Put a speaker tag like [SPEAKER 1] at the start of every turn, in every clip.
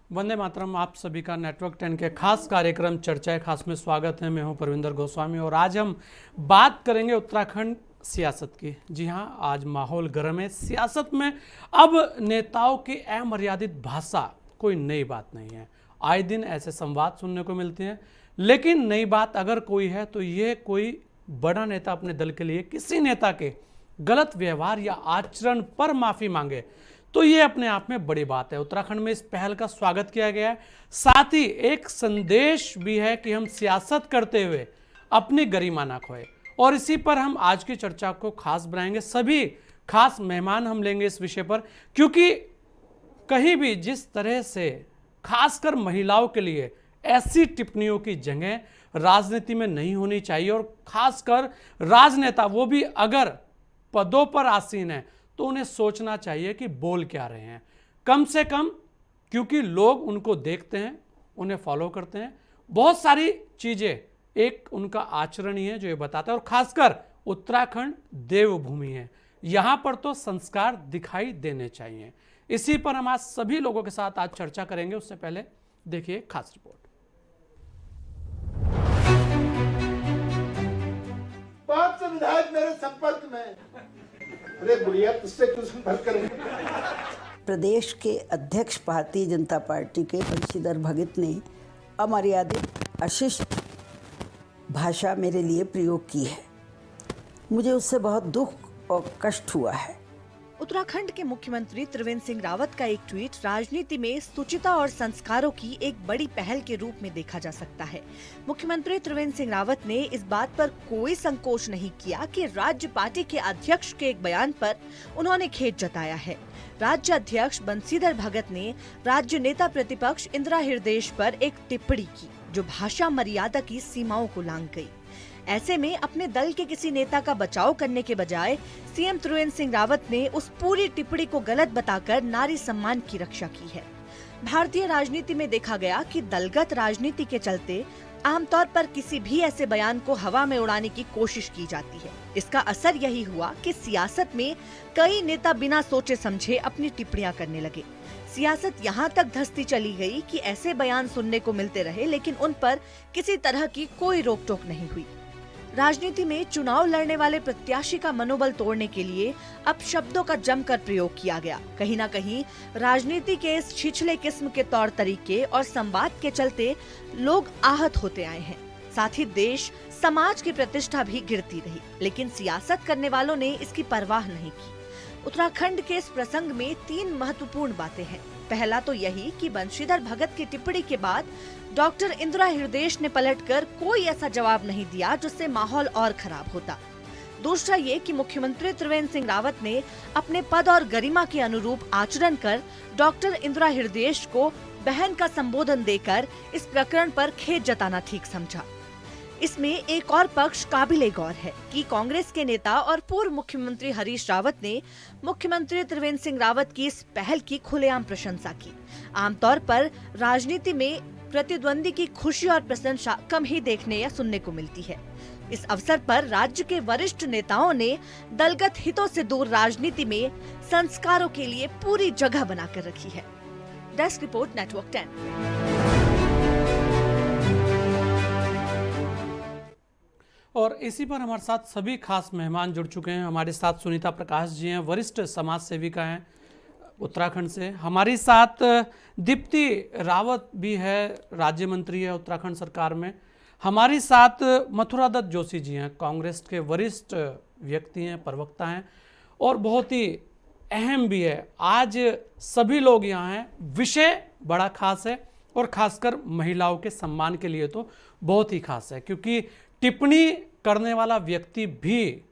[SPEAKER 1] वंदे मातरम। आप सभी का नेटवर्क 10 के खास कार्यक्रम चर्चाएं खास में स्वागत है। मैं हूं परविंदर गोस्वामी और आज हम बात करेंगे उत्तराखंड सियासत की। जी हां, आज माहौल गर्म है सियासत में। अब नेताओं की अमर्यादित भाषा कोई नई बात नहीं है। आए दिन ऐसे संवाद सुनने को मिलते हैं, लेकिन नई बात अगर कोई है तो ये कोई बड़ा नेता अपने दल के लिए किसी नेता के गलत व्यवहार या आचरण पर माफी मांगे तो ये अपने आप में बड़ी बात है। उत्तराखंड में इस पहल का स्वागत किया गया है। साथ ही एक संदेश भी है कि हम सियासत करते हुए अपनी गरिमा ना खोए, और इसी पर हम आज की चर्चा को खास बनाएंगे। सभी खास मेहमान हम लेंगे इस विषय पर, क्योंकि कहीं भी जिस तरह से खासकर महिलाओं के लिए ऐसी टिप्पणियों की जगह राजनीति में नहीं होनी चाहिए, और खासकर राजनेता वो भी अगर पदों पर आसीन है तो उन्हें सोचना चाहिए कि बोल क्या रहे हैं, कम से कम, क्योंकि लोग उनको देखते हैं, उन्हें फॉलो करते हैं। बहुत सारी चीजें, एक उनका आचरण ही है जो ये बताता है। और खासकर उत्तराखंड देवभूमि है, यहां पर तो संस्कार दिखाई देने चाहिए। इसी पर हम आज सभी लोगों के साथ आज चर्चा करेंगे। उससे पहले देखिए खास रिपोर्ट।
[SPEAKER 2] 500 विधायक मेरे संपर्क में। अरे बुढ़िया, तुझसे क्यों संपर्क करेंगे?
[SPEAKER 3] प्रदेश के अध्यक्ष भारतीय जनता पार्टी के बंशीधर भगत ने अमर्यादित अशिष्ट भाषा मेरे लिए प्रयोग की है। मुझे उससे बहुत दुख और कष्ट हुआ है।
[SPEAKER 4] उत्तराखंड के मुख्यमंत्री त्रिवेंद्र सिंह रावत का एक ट्वीट राजनीति में सुचिता और संस्कारों की एक बड़ी पहल के रूप में देखा जा सकता है। मुख्यमंत्री त्रिवेंद्र सिंह रावत ने इस बात पर कोई संकोच नहीं किया कि राज्य पार्टी के अध्यक्ष के एक बयान पर उन्होंने खेद जताया है। राज्य अध्यक्ष बंशीधर भगत ने राज्य नेता प्रतिपक्ष इंदिरा हृदयेश पर एक टिप्पणी की जो भाषा मर्यादा की सीमाओं को लांघ गई। ऐसे में अपने दल के किसी नेता का बचाव करने के बजाय सीएम त्रिवेंद्र सिंह रावत ने उस पूरी टिप्पणी को गलत बताकर नारी सम्मान की रक्षा की है। भारतीय राजनीति में देखा गया कि दलगत राजनीति के चलते आमतौर पर किसी भी ऐसे बयान को हवा में उड़ाने की कोशिश की जाती है। इसका असर यही हुआ कि सियासत में कई नेता बिना सोचे समझे अपनी टिप्पणियां करने लगे। सियासत यहाँ तक धंसती चली गई कि ऐसे बयान सुनने को मिलते रहे, लेकिन उन पर किसी तरह की कोई रोक टोक नहीं हुई। राजनीति में चुनाव लड़ने वाले प्रत्याशी का मनोबल तोड़ने के लिए अब शब्दों का जमकर प्रयोग किया गया। कहीं न कहीं राजनीति के इस छिछले किस्म के तौर तरीके और संवाद के चलते लोग आहत होते आए हैं। साथ ही देश समाज की प्रतिष्ठा भी गिरती रही, लेकिन सियासत करने वालों ने इसकी परवाह नहीं की। उत्तराखंड के इस प्रसंग में 3 महत्वपूर्ण बातें हैं। पहला तो यही कि बंशीधर भगत की टिप्पणी के बाद डॉक्टर इंदिरा हृदयेश ने पलटकर कोई ऐसा जवाब नहीं दिया जिससे माहौल और खराब होता। दूसरा ये कि मुख्यमंत्री त्रिवेंद्र सिंह रावत ने अपने पद और गरिमा के अनुरूप आचरण कर डॉक्टर इंदिरा हृदयेश को बहन का संबोधन देकर इस प्रकरण पर खेद जताना ठीक समझा। इसमें एक और पक्ष काबिले गौर है कि कांग्रेस के नेता और पूर्व मुख्यमंत्री हरीश रावत ने मुख्यमंत्री त्रिवेंद्र सिंह रावत की इस पहल की खुलेआम प्रशंसा की। आमतौर पर राजनीति में प्रतिद्वंदी की खुशी और प्रशंसा कम ही देखने या सुनने को मिलती है। इस अवसर पर राज्य के वरिष्ठ नेताओं ने दलगत हितों से दूर राजनीति में संस्कारों के लिए पूरी जगह बनाकर रखी है। Desk report, network 10।
[SPEAKER 1] और इसी पर हमारे साथ सभी खास मेहमान जुड़ चुके हैं। हमारे साथ सुनीता प्रकाश जी हैं, वरिष्ठ समाज सेविका हैं उत्तराखंड से। हमारी साथ दीप्ति रावत भी है, राज्य मंत्री है उत्तराखंड सरकार में। हमारी साथ मथुरा दत्त जोशी जी हैं, कांग्रेस के वरिष्ठ व्यक्ति हैं, प्रवक्ता हैं, और बहुत ही अहम भी है। आज सभी लोग यहाँ हैं, विषय बड़ा खास है, और खासकर महिलाओं के सम्मान के लिए तो बहुत ही खास है, क्योंकि टिप्पणी करने वाला व्यक्ति भी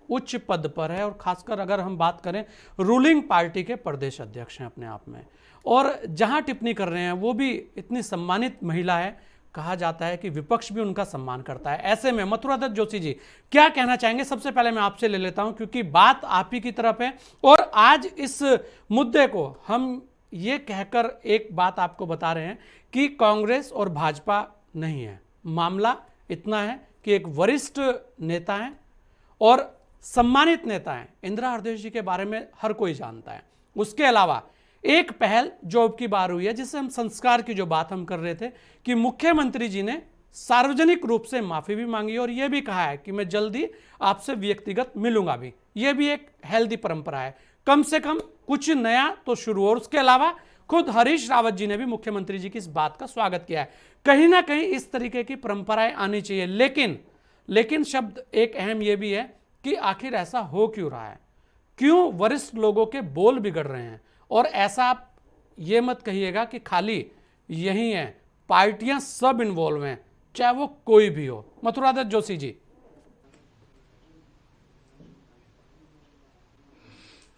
[SPEAKER 1] उच्च पद पर है, और खासकर अगर हम बात करें रूलिंग पार्टी के प्रदेश अध्यक्ष हैं अपने आप में, और जहां टिप्पणी कर रहे हैं वो भी इतनी सम्मानित महिला है, कहा जाता है कि विपक्ष भी उनका सम्मान करता है। ऐसे में मथुरा दत्त जोशी जी क्या कहना चाहेंगे? सबसे पहले मैं आपसे ले लेता हूं, क्योंकि बात आप ही की तरफ है, और आज इस मुद्दे को हम ये कहकर एक बात आपको बता रहे हैं कि कांग्रेस और भाजपा नहीं है। मामला इतना है कि एक वरिष्ठ नेता हैं और सम्मानित नेता हैं। इंदिरा हृदयेश जी के बारे में हर कोई जानता है। उसके अलावा एक पहल जो अब की बार हुई है, जिससे हम संस्कार की जो बात हम कर रहे थे, कि मुख्यमंत्री जी ने सार्वजनिक रूप से माफी भी मांगी और यह भी कहा है कि मैं जल्दी आपसे व्यक्तिगत मिलूंगा भी। यह भी एक हेल्दी परंपरा है, कम से कम कुछ नया तो शुरू। और उसके अलावा खुद हरीश रावत जी ने भी मुख्यमंत्री जी की इस बात का स्वागत किया है। कहीं ना कहीं इस तरीके की परंपराएं आनी चाहिए, लेकिन शब्द एक अहम यह भी है कि आखिर ऐसा हो क्यों रहा है, क्यों वरिष्ठ लोगों के बोल बिगड़ रहे हैं। और ऐसा आप ये मत कहिएगा कि खाली यही है, पार्टियां सब इन्वॉल्व हैं, चाहे वो कोई भी हो। मथुरादत्त जोशी जी।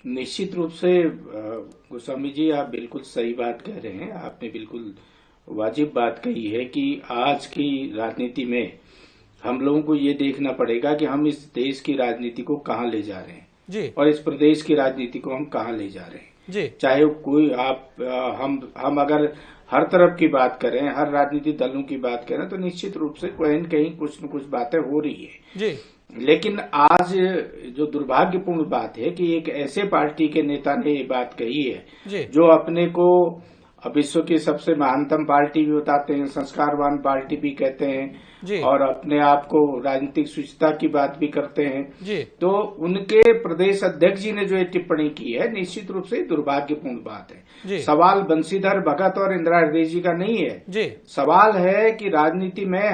[SPEAKER 5] निश्चित रूप से गोस्वामी जी, आप बिल्कुल सही बात कह रहे हैं। आपने बिल्कुल वाजिब बात कही है कि आज की राजनीति में हम लोगों को ये देखना पड़ेगा कि हम इस देश की राजनीति को कहाँ ले जा रहे हैं
[SPEAKER 1] जी,
[SPEAKER 5] और इस प्रदेश की राजनीति को हम कहाँ ले जा रहे हैं
[SPEAKER 1] जी।
[SPEAKER 5] चाहे कोई हम अगर हर तरफ की बात करें, हर राजनीतिक दलों की बात करें, तो निश्चित रूप से कहीं न कहीं कुछ न कुछ बातें हो रही है
[SPEAKER 1] जी।
[SPEAKER 5] लेकिन आज जो दुर्भाग्यपूर्ण बात है कि एक ऐसे पार्टी के नेता ने ये बात कही है
[SPEAKER 1] जी।
[SPEAKER 5] जो अपने को विश्व की सबसे महानतम पार्टी भी बताते हैं, संस्कारवान पार्टी भी कहते हैं
[SPEAKER 1] जी।
[SPEAKER 5] और अपने आप को राजनीतिक शुचिता की बात भी करते हैं
[SPEAKER 1] जी।
[SPEAKER 5] तो उनके प्रदेश अध्यक्ष जी ने जो ये टिप्पणी की है, निश्चित रूप से दुर्भाग्यपूर्ण बात है
[SPEAKER 1] जी।
[SPEAKER 5] सवाल बंशीधर भगत और इंदिरा हृदय जी का नहीं है
[SPEAKER 1] जी।
[SPEAKER 5] सवाल है कि राजनीति में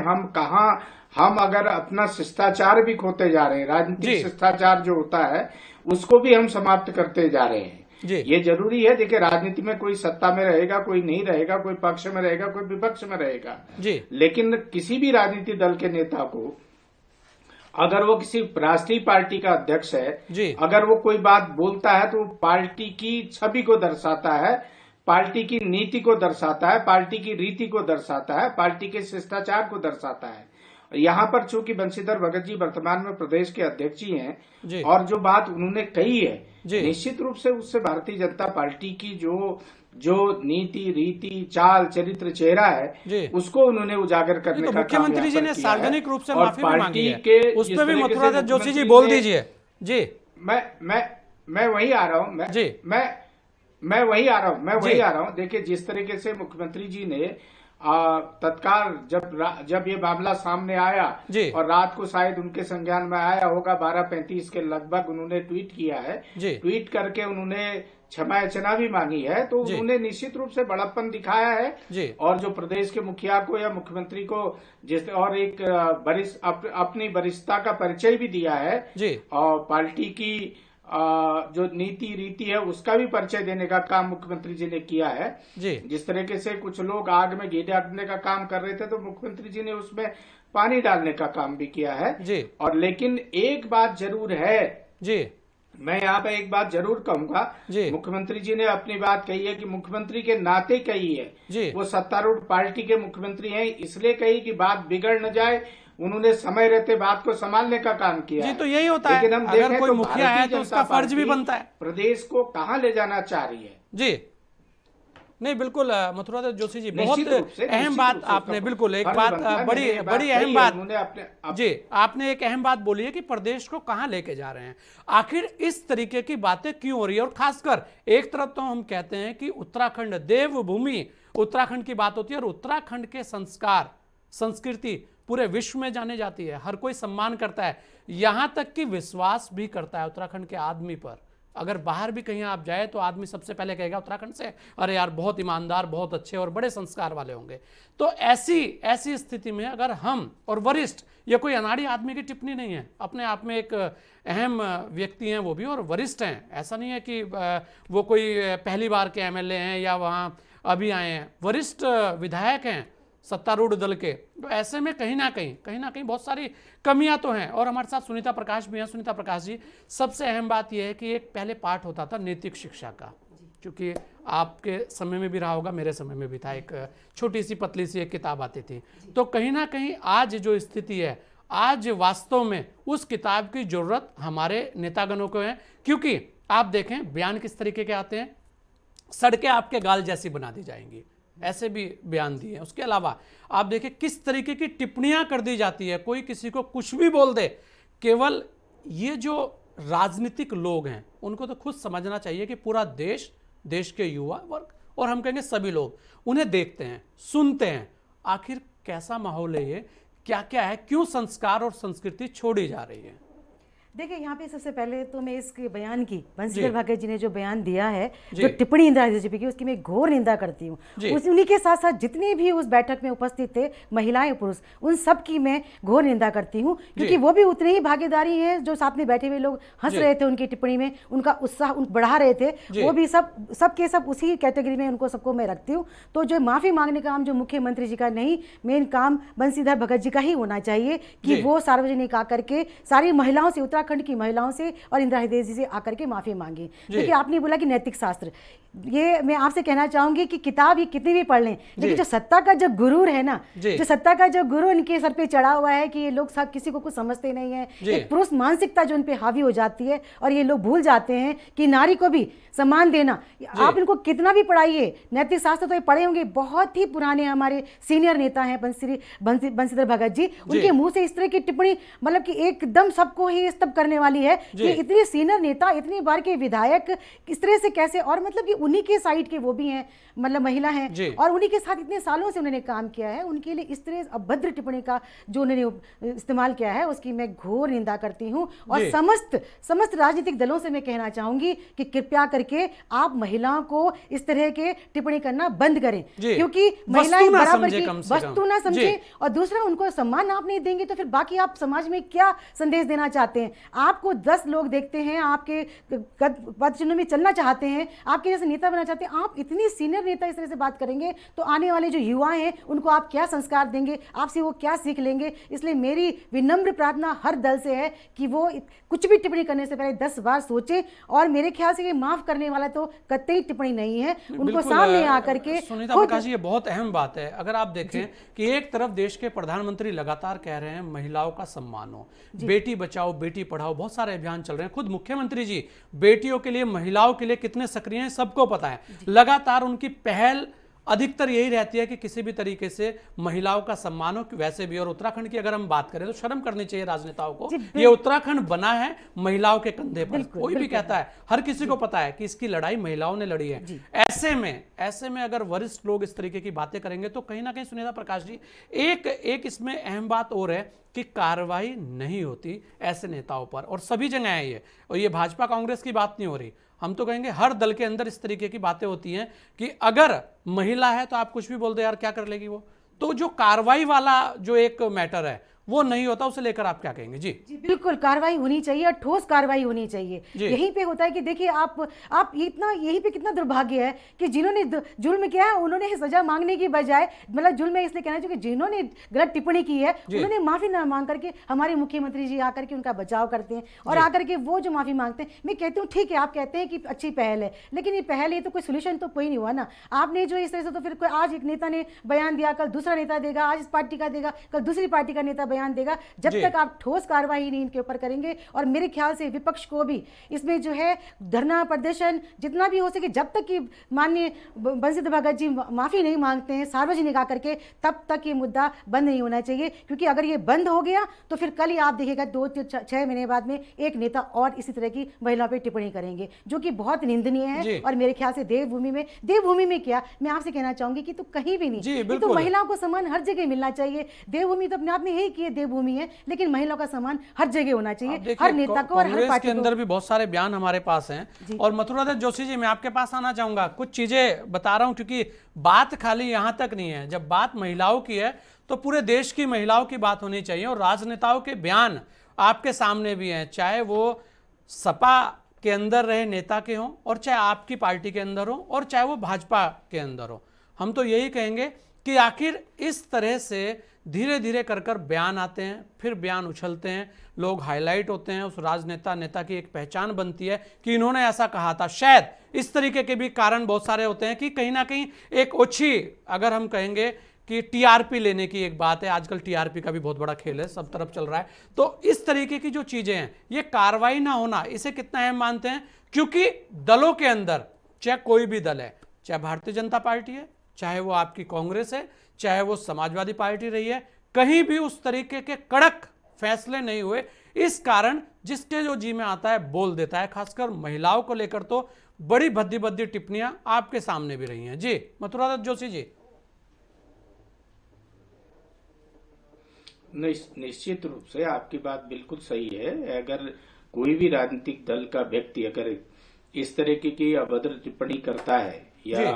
[SPEAKER 5] हम अगर अपना शिष्टाचार भी खोते जा रहे हैं, राजनीतिक शिष्टाचार जो होता है उसको भी हम समाप्त करते जा रहे हैं
[SPEAKER 1] जी।
[SPEAKER 5] ये जरूरी है। देखिए, राजनीति में कोई सत्ता में रहेगा, कोई नहीं रहेगा, कोई पक्ष में रहेगा, कोई विपक्ष में रहेगा
[SPEAKER 1] जी।
[SPEAKER 5] लेकिन किसी भी राजनीतिक दल के नेता को अगर वो किसी राष्ट्रीय पार्टी का अध्यक्ष है
[SPEAKER 1] जी।
[SPEAKER 5] अगर वो कोई बात बोलता है तो वो पार्टी की छवि को दर्शाता है, पार्टी की नीति को दर्शाता है, पार्टी की रीति को दर्शाता है, पार्टी के शिष्टाचार को दर्शाता है। यहाँ पर चूंकि बंशीधर भगत जी वर्तमान में प्रदेश के अध्यक्ष ही हैं और जो बात उन्होंने कही है, निश्चित रूप से उससे भारतीय जनता पार्टी की जो नीति रीति चाल चरित्र चेहरा है उसको उन्होंने उजागर करने का
[SPEAKER 1] मुख्यमंत्री जी ने सार्वजनिक रूप से माफी भी मांगी है, उस पर भी मथुरादत्त जोशी जी बोल दीजिए जी।
[SPEAKER 5] मैं वही आ रहा हूँ मैं वही आ रहा हूँ। देखिए, जिस तरीके से मुख्यमंत्री जी ने तत्काल जब ये मामला सामने आया और रात को शायद उनके संज्ञान में आया होगा 12:35 के लगभग उन्होंने ट्वीट किया है। ट्वीट करके उन्होंने क्षमा याचना भी मांगी है, तो उन्होंने निश्चित रूप से बड़प्पन दिखाया है और जो प्रदेश के मुखिया को या मुख्यमंत्री को और एक अपनी वरिष्ठता का परिचय भी दिया है और पार्टी की जो नीति रीति है उसका भी परिचय देने का काम मुख्यमंत्री जी ने किया है जिस तरीके से कुछ लोग आग में घी डालने का काम कर रहे थे तो मुख्यमंत्री जी ने उसमें पानी डालने का काम भी किया है और लेकिन एक बात जरूर है मैं यहाँ पे एक बात जरूर कहूंगा, मुख्यमंत्री जी ने अपनी बात कही है कि मुख्यमंत्री के नाते कही है, वो सत्तारूढ़ पार्टी के मुख्यमंत्री हैं इसलिए कही कि बात बिगड़ न जाए, उन्होंने समय रहते बात को संभालने का काम किया
[SPEAKER 1] जी। तो यही होता है,
[SPEAKER 5] लेकिन हम
[SPEAKER 1] अगर कोई
[SPEAKER 5] तो
[SPEAKER 1] मुखिया है तो उसका फर्ज भी बनता है।
[SPEAKER 5] प्रदेश को कहाँ ले जाना चाह रही है
[SPEAKER 1] जी। नहीं, बिल्कुल मथुरादत्त जोशी जी, बहुत अहम बात आपने, बिल्कुल एक बात बड़ी अहम बात जी, आपने एक अहम बात बोली है कि प्रदेश को कहां लेके जा रहे हैं, आखिर इस तरीके की बातें क्यों हो रही है। और खासकर एक तरफ तो हम कहते हैं कि उत्तराखंड देवभूमि, उत्तराखंड की बात होती है और उत्तराखंड के संस्कार संस्कृति पूरे विश्व में जाने जाती है, हर कोई सम्मान करता है, यहां तक कि विश्वास भी करता है उत्तराखंड के आदमी पर। अगर बाहर भी कहीं आप जाए तो आदमी सबसे पहले कहेगा उत्तराखंड से, अरे यार बहुत ईमानदार, बहुत अच्छे और बड़े संस्कार वाले होंगे। तो ऐसी स्थिति में अगर हम और वरिष्ठ, ये कोई अनाड़ी आदमी की टिप्पणी नहीं है, अपने आप में एक अहम व्यक्ति हैं वो भी और वरिष्ठ हैं, ऐसा नहीं है कि वो कोई पहली बार के एमएलए हैं या वहाँ अभी आए हैं, वरिष्ठ विधायक हैं सत्तारूढ़ दल के। तो ऐसे में कहीं ना कहीं बहुत सारी कमियां तो हैं। और हमारे साथ सुनीता प्रकाश भी हैं। सुनीता प्रकाश जी, सबसे अहम बात यह है कि एक पहले पाठ होता था नैतिक शिक्षा का, क्योंकि आपके समय में भी रहा होगा, मेरे समय में भी था, एक छोटी सी पतली सी एक किताब आती थी। तो कहीं ना कहीं आज जो स्थिति है, आज वास्तव में उस किताब की जरूरत हमारे नेतागणों को है, क्योंकि आप देखें बयान किस तरीके के आते हैं, सड़कें आपके गाल जैसी बना दी जाएंगी, ऐसे भी बयान दिए। उसके अलावा आप देखिए किस तरीके की टिप्पणियां कर दी जाती है, कोई किसी को कुछ भी बोल दे। केवल ये जो राजनीतिक लोग हैं उनको तो खुद समझना चाहिए कि पूरा देश देश के युवा वर्ग और हम कहेंगे सभी लोग उन्हें देखते हैं, सुनते हैं, आखिर कैसा माहौल है ये, क्या क्या है, क्यों संस्कार और संस्कृति छोड़ी जा रही है?
[SPEAKER 6] देखिए, यहाँ पे सबसे पहले तो मैं इसके बयान की,
[SPEAKER 1] जी।
[SPEAKER 6] बंसीधर भगत जी ने जो बयान दिया है,
[SPEAKER 1] जी।
[SPEAKER 6] जो टिप्पणी इंदिरा गांधी जी की, उसकी मैं घोर निंदा करती हूँ। उन्हीं के साथ साथ जितने भी उस बैठक में उपस्थित थे, महिलाएं पुरुष, उन सब की मैं घोर निंदा करती हूँ, क्योंकि वो भी उतनी ही भागीदारी है। जो साथ में बैठे हुए लोग हंस रहे थे उनकी टिप्पणी में, उनका उत्साह बढ़ा रहे थे, वो भी सब के सब उसी कैटेगरी में उनको सबको मैं रखती हूँ। तो जो माफी मांगने का काम जो मुख्यमंत्री जी का नहीं, मेन काम बंसीधर भगत जी का ही होना चाहिए कि वो सार्वजनिक आकर के सारी महिलाओं से, उत्तराखंड की महिलाओं से और इंदिरा गांधी जी से आकर के माफी मांगी। देखिए, आपने बोला कि नैतिक शास्त्र, ये मैं आपसे कहना चाहूंगी कि किताब ये कितनी भी पढ़ लें, लेकिन जो सत्ता का जो गुरूर है ना, जो सत्ता का जो गुरु इनके सर पे चढ़ा हुआ है कि ये लोग सब किसी को कुछ समझते नहीं है, एक पुरुष मानसिकता जो इन पे हावी हो जाती है और ये लोग भूल जाते हैं कि नारी को भी सम्मान देना। आप इनको कितना भी पढ़ाइए, नैतिक शास्त्र तो ये पढ़े होंगे, बहुत ही पुराने हमारे सीनियर नेता हैं बंसीधर भगत जी, उनके मुंह से इस तरह की टिप्पणी मतलब कि एकदम सबको ही स्तब्ध करने वाली है कि इतने सीनियर नेता, इतनी बार के विधायक इस तरह से कैसे, और मतलब कि उन्हीं के साइड के वो भी हैं, मतलब महिला हैं और उन्हीं के साथ इतने सालों से उन्होंने काम किया है, उनके लिए इस तरह अभद्र टिप्पणी का जो उन्होंने इस्तेमाल किया है उसकी मैं घोर निंदा करती हूँ। और समस्त राजनीतिक दलों से मैं कहना चाहूंगी कि कृपया करके आप महिलाओं को इस तरह के टिप्पणी करना बंद करें, क्योंकि महिलाएं बराबर की वस्तु ना समझे, और दूसरा उनको सम्मान आप नहीं देंगे तो फिर बाकी आप समाज में क्या संदेश देना चाहते हैं? आपको 10 लोग देखते हैं, आपके पद चिन्ह में चलना चाहते हैं, आपके जैसे नेता बनना चाहते हैं, आप इतनी सीनियर नेता इस तरह से बात करेंगे तो आने वाले जो युवा हैं उनको आप क्या संस्कार देंगे, आपसे वो क्या सीख लेंगे? इसलिए मेरी विनम्र प्रार्थना हर दल से है कि वो कुछ भी टिप्पणी करने से पहले 10 बार सोचें, और मेरे ख्याल से ये माफ करने वाला तो कतई टिप्पणी नहीं है, उनको सामने आकर के।
[SPEAKER 1] सुनीता प्रकाश, ये बहुत अहम बात है। अगर आप देखें कि एक तरफ देश के प्रधानमंत्री लगातार कह रहे हैं महिलाओं का सम्मान हो, बेटी बचाओ बेटी पढ़ाओ, बहुत सारे अभियान चल रहे हैं, खुद मुख्यमंत्री जी बेटियों के लिए, महिलाओं के लिए कितने सक्रिय हैं सबको पता है, लगातार उनकी पहल अधिकतर यही रहती है कि किसी भी तरीके से महिलाओं का सम्मान हो। वैसे भी, और उत्तराखंड की अगर हम बात करें तो शर्म करनी चाहिए राजनेताओं को, ये उत्तराखंड बना है महिलाओं के कंधे पर, कोई भी कहता है, हर किसी को पता है कि इसकी लड़ाई महिलाओं ने लड़ी है। ऐसे में अगर वरिष्ठ लोग इस तरीके की बातें करेंगे तो कहीं ना कहीं सुनीता प्रकाश जी, एक इसमें अहम बात और है कि कार्रवाई नहीं होती ऐसे नेताओं पर, और सभी जगह है ये, और ये भाजपा कांग्रेस की बात नहीं हो रही, हम तो कहेंगे हर दल के अंदर इस तरीके की बातें होती हैं कि अगर महिला है तो आप कुछ भी बोल दो यार, क्या कर लेगी वो, तो जो कार्रवाई वाला जो एक मैटर है वो नहीं होता, उसे लेकर आप क्या कहेंगे? जी
[SPEAKER 6] बिल्कुल, कार्रवाई होनी चाहिए और ठोस कार्रवाई होनी चाहिए। यहीं पे होता है कि देखिए आप इतना, यहीं पे कितना दुर्भाग्य है कि जिन्होंने जुल्म किया है उन्होंने सजा मांगने की बजाय, मतलब जुल्म इसलिए कहना चाहिए कि जिन्होंने गलत टिप्पणी की है उन्होंने माफी ना मांग करके हमारे मुख्यमंत्री जी आकर के उनका बचाव करते हैं, और आकर के वो जो माफी मांगते हैं, मैं कहती हूँ ठीक है, आप कहते हैं कि अच्छी पहल है, लेकिन ये पहल, ये तो कोई सोल्यूशन तो कोई नहीं हुआ ना। आपने जो इस तरह से, तो फिर आज एक नेता ने बयान दिया, कल दूसरा नेता देगा, आज इस पार्टी का देगा, कल दूसरी पार्टी का नेता बयान देगा, जब तक आप ठोस कार्रवाई नहीं इनके ऊपर करेंगे। और मेरे ख्याल से विपक्ष को भी इसमें जो है धरना प्रदर्शन जितना भी हो सके, जब तक कि माननीय बंसीधर भगत जी माफी नहीं मांगते हैं सार्वजनिक आकर के, तब तक ये मुद्दा बंद नहीं होना चाहिए, क्योंकि अगर ये बंद हो गया तो फिर कल ही आप देखिएगा 2-6 महीने बाद में एक नेता और इसी तरह की महिलाओं पर टिप्पणी करेंगे, जो कि बहुत निंदनीय है। और मेरे ख्याल से देवभूमि में क्या, मैं आपसे कहना चाहूंगी कि तो कहीं भी नहीं, तो महिलाओं को सम्मान हर जगह मिलना चाहिए। देवभूमि तो अपने आप में यही की देवभूमि है, लेकिन महिलाओं का सम्मान हर जगह होना चाहिए, हर नेता को और हर पार्टी
[SPEAKER 1] के अंदर भी बहुत सारे बयान हमारे पास हैं। और मथुरादत्त जोशी जी, मैं आपके पास आना चाहूंगा, कुछ चीजें बता रहा हूं क्योंकि बात खाली यहां तक नहीं है, जब बात महिलाओं की है तो पूरे देश की महिलाओं की बात होनी चाहिए, और राजनेताओं के बयान आपके सामने भी हैं, चाहे वो सपा के अंदर रहे नेता के हों, और चाहे आपकी पार्टी के अंदर हो, और चाहे वो भाजपा के अंदर हो। हम तो यही कहेंगे कि आखिर इस तरह से धीरे धीरे कर बयान आते हैं, फिर बयान उछलते हैं, लोग हाईलाइट होते हैं, उस नेता की एक पहचान बनती है कि इन्होंने ऐसा कहा था। शायद इस तरीके के भी कारण बहुत सारे होते हैं कि कहीं ना कहीं एक ओछी, अगर हम कहेंगे कि टीआरपी लेने की एक बात है, आजकल टीआरपी का भी बहुत बड़ा खेल है, सब तरफ चल रहा है, तो इस तरीके की जो चीजें हैं, ये कार्रवाई ना होना, इसे कितना अहम मानते हैं? क्योंकि दलों के अंदर, चाहे कोई भी दल है, चाहे भारतीय जनता पार्टी है, चाहे वो आपकी कांग्रेस है, चाहे वो समाजवादी पार्टी रही है, कहीं भी उस तरीके के कड़क फैसले नहीं हुए। इस कारण जिसके जो जी में आता है बोल देता है, खासकर महिलाओं को लेकर तो बड़ी भद्दी भद्दी टिप्पणियां आपके सामने भी रही हैं। जी मथुरा दत्त जोशी जी।
[SPEAKER 5] निश्चित रूप से आपकी बात बिल्कुल सही है। अगर कोई भी राजनीतिक दल का व्यक्ति अगर इस तरीके की अभद्र टिप्पणी करता है या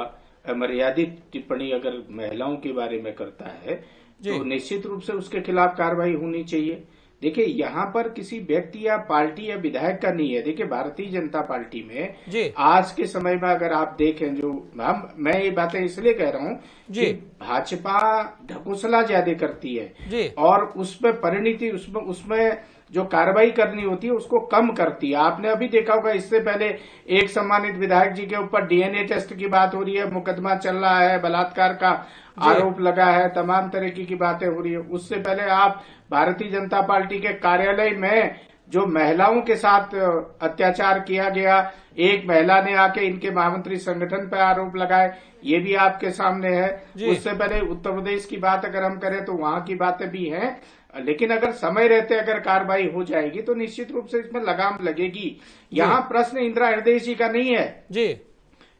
[SPEAKER 5] अमर्यादित टिप्पणी अगर महिलाओं के बारे में करता है तो निश्चित रूप से उसके खिलाफ कार्रवाई होनी चाहिए। देखिए, यहाँ पर किसी व्यक्ति या पार्टी या विधायक का नहीं है। देखिए, भारतीय जनता पार्टी में आज के समय में अगर आप देखें, जो मैं ये बातें इसलिए कह रहा हूँ कि भाजपा ढकोसला ज्यादा करती है और उसमें परिणति उसमें जो कार्रवाई करनी होती है उसको कम करती है। आपने अभी देखा होगा, इससे पहले एक सम्मानित विधायक जी के ऊपर डीएनए टेस्ट की बात हो रही है, मुकदमा चल रहा है, बलात्कार का आरोप लगा है, तमाम तरीके की बातें हो रही है। उससे पहले आप भारतीय जनता पार्टी के कार्यालय में जो महिलाओं के साथ अत्याचार किया गया, एक महिला ने आके इनके महामंत्री संगठन पर आरोप लगाए, ये भी आपके सामने है। उससे पहले उत्तर प्रदेश की बात अगर हम करें तो वहां की बातें भी हैं, लेकिन अगर समय रहते अगर कार्रवाई हो जाएगी तो निश्चित रूप से इसमें लगाम लगेगी। यहाँ प्रश्न इंदिरा हृदय जी का नहीं है जी।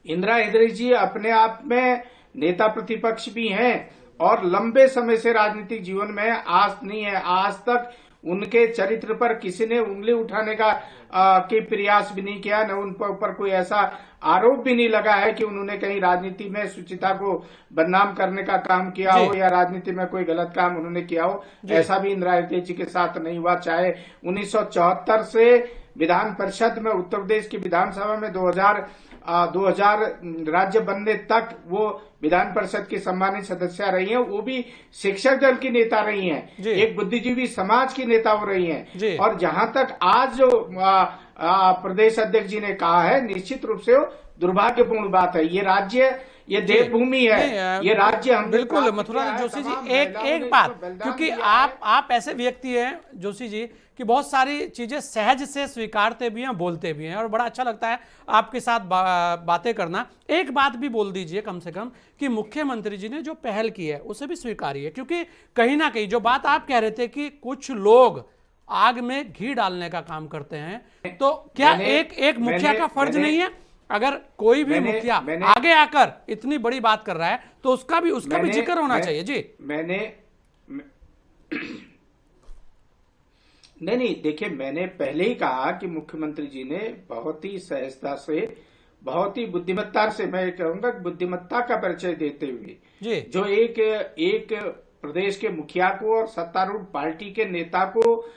[SPEAKER 5] इंदिरा हृदय जी अपने आप में नेता प्रतिपक्ष भी हैं और लंबे समय से राजनीतिक जीवन में आज तक उनके चरित्र पर किसी ने उंगली उठाने का के प्रयास भी नहीं किया, न उन पर ऊपर कोई ऐसा आरोप भी नहीं लगा है कि उन्होंने कहीं राजनीति में शुचिता को बदनाम करने का काम किया हो या राजनीति में कोई गलत काम उन्होंने किया हो। ऐसा भी इंदिरा हृदय जी के साथ नहीं हुआ। चाहे 1974 से विधान परिषद में उत्तर प्रदेश की विधानसभा में 2000 राज्य बनने तक वो विधान परिषद की सम्मानित सदस्य रही हैं, वो भी शिक्षक दल की नेता रही हैं, एक बुद्धिजीवी समाज की नेता हो रही हैं। और जहां तक आज जो प्रदेश अध्यक्ष जी ने कहा है, निश्चित रूप से वो दुर्भाग्यपूर्ण बात है। ये राज्य, ये देवभूमि है, ये राज्य हम
[SPEAKER 1] बिल्कुल। मथुरा जोशी जी, एक बात, क्योंकि आप ऐसे व्यक्ति हैं जोशी जी कि बहुत सारी चीजें सहज से स्वीकारते भी हैं, बोलते भी हैं और बड़ा अच्छा लगता है आपके साथ बातें करना। एक बात भी बोल दीजिए कम से कम कि मुख्यमंत्री जी ने जो पहल की है उसे भी स्वीकारिए, क्योंकि कहीं ना कहीं जो बात आप कह रहे थे कि कुछ लोग आग में घी डालने का काम करते हैं, तो क्या एक मुखिया का फर्ज नहीं है? अगर कोई भी मुखिया आगे आकर इतनी बड़ी बात कर रहा है तो उसका भी जिक्र होना चाहिए। जी
[SPEAKER 5] नहीं, देखिए, मैंने पहले ही कहा कि मुख्यमंत्री जी ने बहुत ही सहजता से, बहुत ही बुद्धिमत्ता से, मैं कहूंगा बुद्धिमत्ता का परिचय देते हुए जो एक प्रदेश के मुखिया को और सत्तारूढ़ पार्टी के नेता को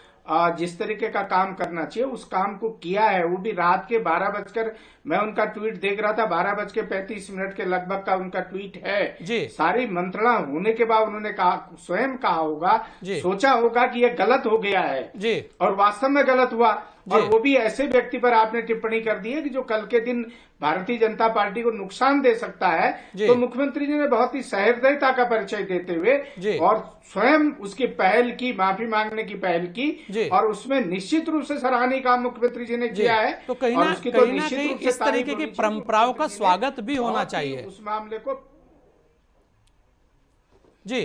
[SPEAKER 5] जिस तरीके का काम करना चाहिए उस काम को किया है। वो भी रात के 12 मैं उनका ट्वीट देख रहा था, 12:35 के लगभग का उनका ट्वीट है। सारी मंत्रणा होने के बाद उन्होंने स्वयं कहा होगा, सोचा होगा कि यह गलत हो गया है और वास्तव में गलत हुआ। और वो भी ऐसे व्यक्ति पर आपने टिप्पणी कर दी है कि जो कल के दिन भारतीय जनता पार्टी को नुकसान दे सकता है। तो मुख्यमंत्री जी ने बहुत ही सहृदयता का परिचय देते हुए और स्वयं उसकी पहल की, माफी मांगने की पहल की, और उसमें निश्चित रूप से सराहनीय काम मुख्यमंत्री जी ने किया है।
[SPEAKER 1] तो कहीं ना कहीं इस तरीके की परंपराओं का स्वागत भी होना चाहिए
[SPEAKER 5] उस मामले को।
[SPEAKER 1] जी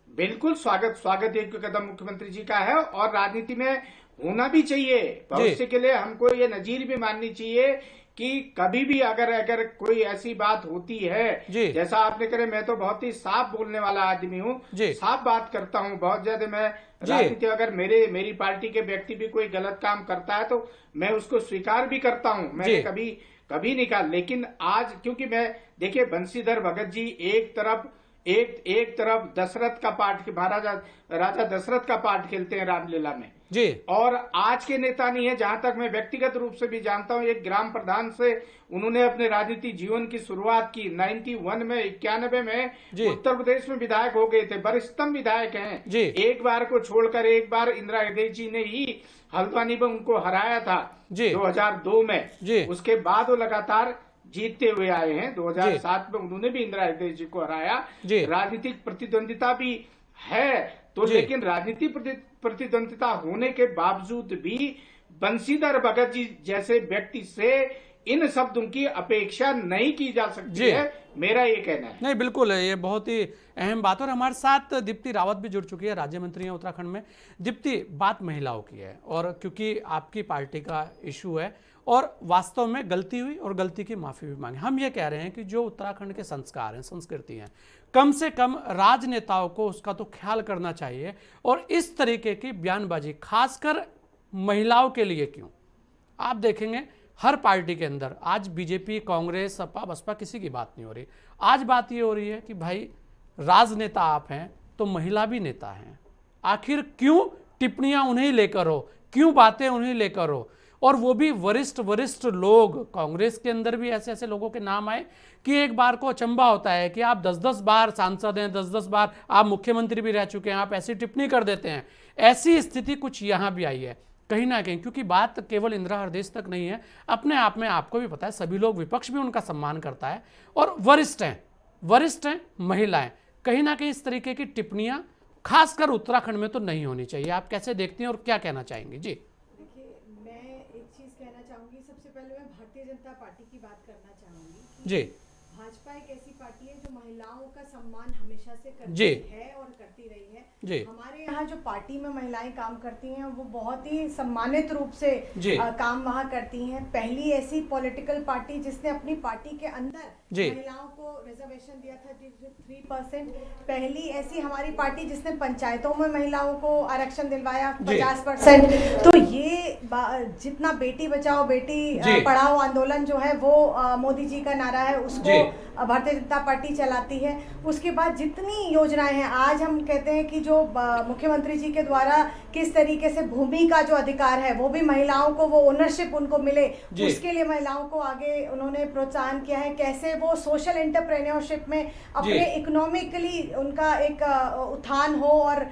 [SPEAKER 5] बिल्कुल स्वागत एक कदम मुख्यमंत्री जी का है और राजनीति में होना भी चाहिए। भविष्य के लिए हमको ये नजीर भी माननी चाहिए कि कभी भी अगर कोई ऐसी बात होती है, जैसा आपने करे, मैं तो बहुत ही साफ बोलने वाला आदमी हूँ, साफ बात करता हूँ बहुत ज्यादा। मैं राजनीति, अगर मेरी पार्टी के व्यक्ति भी कोई गलत काम करता है तो मैं उसको स्वीकार भी करता हूँ, मैंने कभी नहीं कहा। लेकिन आज क्योंकि मैं, देखिए, बंशीधर भगत जी एक तरफ दशरथ का पाठ, राजा दशरथ का पाठ खेलते हैं रामलीला में और आज के नेता नहीं है। जहां तक मैं व्यक्तिगत रूप से भी जानता हूं, एक ग्राम प्रधान से उन्होंने अपने राजनीतिक जीवन की शुरुआत की। 91 में 91 में उत्तर प्रदेश में विधायक हो गए थे, वरिष्ठतम विधायक हैं। एक बार को छोड़कर एक बार इंदिरा हृदय जी ने ही हल्द्वानी में उनको हराया था 2002 में। उसके बाद वो लगातार जीतते हुए आए हैं। 2007 में उन्होंने भी इंदिरा हृदय जी को हराया। राजनीतिक प्रतिद्वंदिता भी है तो, लेकिन राजनीतिक प्रतिद्वंदिता होने के बावजूद भी बंशीधर भगत जी जैसे व्यक्ति से इन शब्दों की अपेक्षा नहीं की जा सकती है, मेरा ये कहना है।
[SPEAKER 1] नहीं, बिल्कुल, ये बहुत ही अहम बात। और हमारे साथ दीप्ति रावत भी जुड़ चुकी है, राज्य मंत्री हैं उत्तराखंड में। दीप्ति, बात महिलाओं की है और क्योंकि आपकी पार्टी का इशू है और वास्तव में गलती हुई और गलती की माफ़ी भी मांगी। हम ये कह रहे हैं कि जो उत्तराखंड के संस्कार हैं, संस्कृति हैं, कम से कम राजनेताओं को उसका तो ख्याल करना चाहिए। और इस तरीके की बयानबाजी खासकर महिलाओं के लिए क्यों, आप देखेंगे हर पार्टी के अंदर आज बीजेपी, कांग्रेस, सपा, बसपा किसी की बात नहीं हो रही। आज बात ये हो रही है कि भाई राजनेता आप हैं तो महिला भी नेता हैं, आखिर क्यों टिप्पणियां उन्हें लेकर हो, क्यों बातें उन्हें लेकर हो, और वो भी वरिष्ठ लोग। कांग्रेस के अंदर भी ऐसे ऐसे लोगों के नाम आए कि एक बार को अचंभा होता है कि आप 10-10 बार सांसद हैं, 10-10 बार आप मुख्यमंत्री भी रह चुके हैं, आप ऐसी टिप्पणी कर देते हैं। ऐसी स्थिति कुछ यहाँ भी आई है कहीं ना कहीं, क्योंकि बात केवल इंदिरा हृदय तक नहीं है, अपने आप में आपको भी पता है सभी लोग, विपक्ष भी उनका सम्मान करता है, और वरिष्ठ हैं महिलाएं। कहीं ना कहीं इस तरीके की टिप्पणियां खासकर उत्तराखंड में तो नहीं होनी चाहिए। आप कैसे देखती हैं और क्या कहना चाहेंगी? जी
[SPEAKER 6] देखिए, मैं एक चीज़ कहना चाहूँगी। सबसे पहले मैं भारतीय जनता पार्टी की बात करना चाहूँगी।
[SPEAKER 1] जी,
[SPEAKER 6] भाजपा एक ऐसी पार्टी है जो महिलाओं का सम्मान हमेशा से
[SPEAKER 1] जी
[SPEAKER 6] करती है और करती रही है।
[SPEAKER 1] जी,
[SPEAKER 6] हमारे यहाँ जो पार्टी में महिलाएं काम करती हैं वो बहुत ही सम्मानित रूप से काम वहाँ करती हैं। पहली ऐसी पॉलिटिकल पार्टी जिसने अपनी पार्टी के अंदर महिलाओं को रिजर्वेशन दिया था 3%। पहली ऐसी हमारी पार्टी जिसने पंचायतों में महिलाओं को आरक्षण दिलवाया 50%। तो ये जितना बेटी बचाओ बेटी पढ़ाओ आंदोलन जो है वो मोदी जी का नारा है, उसको भारतीय जनता पार्टी चलाती है। उसके बाद जितनी योजनाएं हैं, आज हम कहते हैं कि जो मुख्यमंत्री जी के द्वारा किस तरीके से भूमि का जो अधिकार है वो भी महिलाओं को, वो ओनरशिप उनको मिले, उसके लिए महिलाओं को आगे उन्होंने प्रोत्साहन किया है। कैसे वो सोशल एंटरप्रेन्योरशिप में अपने इकोनॉमिकली उनका एक उत्थान हो और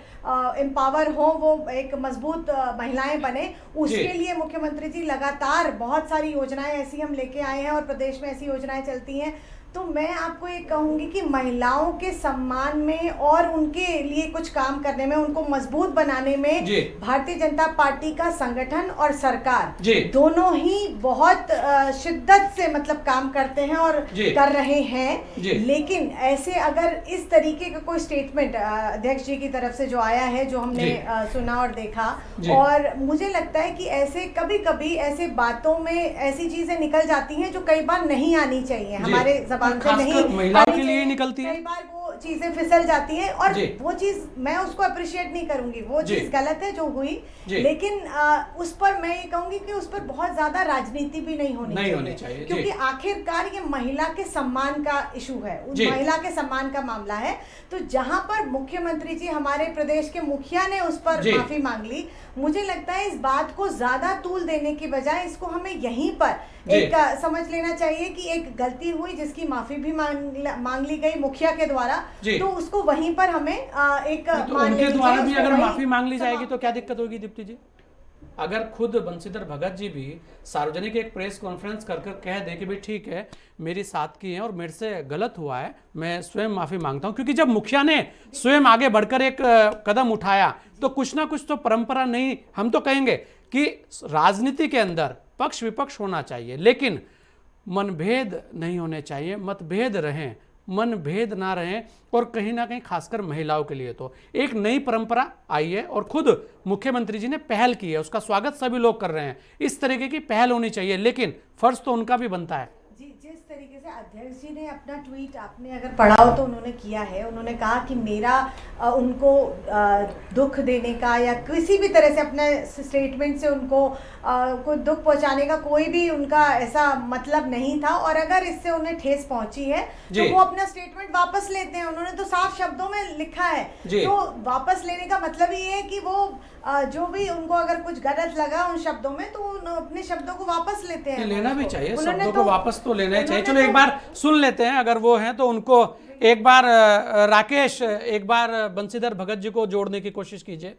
[SPEAKER 6] एम्पावर हो, वो एक मजबूत महिलाएं बने, उसके लिए मुख्यमंत्री जी लगातार बहुत सारी योजनाएं ऐसी हम लेके आए हैं और प्रदेश में ऐसी योजनाएं चलती हैं। तो मैं आपको ये कहूंगी कि महिलाओं के सम्मान में और उनके लिए कुछ काम करने में, उनको मजबूत बनाने में भारतीय जनता पार्टी का संगठन और सरकार दोनों ही बहुत शिद्दत से मतलब काम करते हैं और कर रहे हैं। लेकिन ऐसे अगर इस तरीके का कोई स्टेटमेंट अध्यक्ष जी की तरफ से जो आया है, जो हमने सुना और देखा, और मुझे लगता है कि ऐसे कभी कभी ऐसे बातों में ऐसी चीजें निकल जाती हैं जो कई बार नहीं आनी चाहिए, हमारे नहीं
[SPEAKER 1] महिलाओं के लिए निकलती है।
[SPEAKER 6] कई बार वो चीजें फिसल जाती है और वो चीज मैं उसको अप्रिशिएट नहीं करूंगी, वो चीज गलत है जो हुई। लेकिन उस पर मैं ये कहूंगी कि उस पर बहुत ज्यादा राजनीति भी नहीं होनी चाहिए, क्योंकि आखिरकार ये महिला के सम्मान का इशू है, महिला के सम्मान का मामला है। तो जहां पर मुख्यमंत्री जी, हमारे प्रदेश के मुखिया ने उस पर माफी मांग ली, मुझे लगता है इस बात को ज्यादा तूल देने की बजाय इसको हमें यहीं पर एक समझ लेना चाहिए कि एक गलती हुई जिसकी माफी भी मांग ली गई मुखिया के द्वारा, तो उसको वहीं पर हमें एक
[SPEAKER 1] तो उनके द्वारा भी अगर माफी मांग ली जाएगी तो क्या दिक्कत होगी दीप्ति जी? अगर खुद बंशीधर भगत जी भी सार्वजनिक एक प्रेस कॉन्फ्रेंस कर कह दे कि भाई ठीक है मेरी साथ की है और मेरे से गलत हुआ है, मैं स्वयं माफी मांगता हूं, क्योंकि जब मुखिया ने स्वयं आगे बढ़कर एक कदम उठाया तो कुछ ना कुछ तो परंपरा नहीं, हम तो कहेंगे कि राजनीति के अंदर पक्ष विपक्ष होना चाहिए, लेकिन मनभेद नहीं होने चाहिए, मतभेद रहें, मनभेद ना रहें। और कहीं ना कहीं खासकर महिलाओं के लिए तो एक नई परंपरा आई है और खुद मुख्यमंत्री जी ने पहल की है, उसका स्वागत सभी लोग कर रहे हैं। इस तरीके की पहल होनी चाहिए, लेकिन फर्ज तो उनका भी बनता है।
[SPEAKER 6] जिस तरीके से अध्यक्ष जी ने अपना ट्वीट आपने अगर पढ़ा हो तो उन्होंने किया है, उन्होंने कहा कि मेरा उनको दुख देने का या किसी भी तरह से अपने स्टेटमेंट से उनको कोई दुख पहुंचाने का कोई भी उनका ऐसा मतलब नहीं था, और अगर इससे उन्हें ठेस पहुंची है तो वो अपना स्टेटमेंट वापस लेते हैं। उन्होंने तो साफ शब्दों में लिखा है, तो वापस लेने का मतलब ये है कि वो जो भी उनको अगर कुछ गलत लगा उन शब्दों में तो अपने शब्दों को वापस लेते हैं।
[SPEAKER 1] लेना भी चाहिए, शब्दों को वापस तो लेना चाहिए। चलो एक बार सुन लेते हैं, अगर वो हैं तो उनको एक बार राकेश, एक बार बंशीधर भगत जी को जोड़ने की कोशिश कीजिए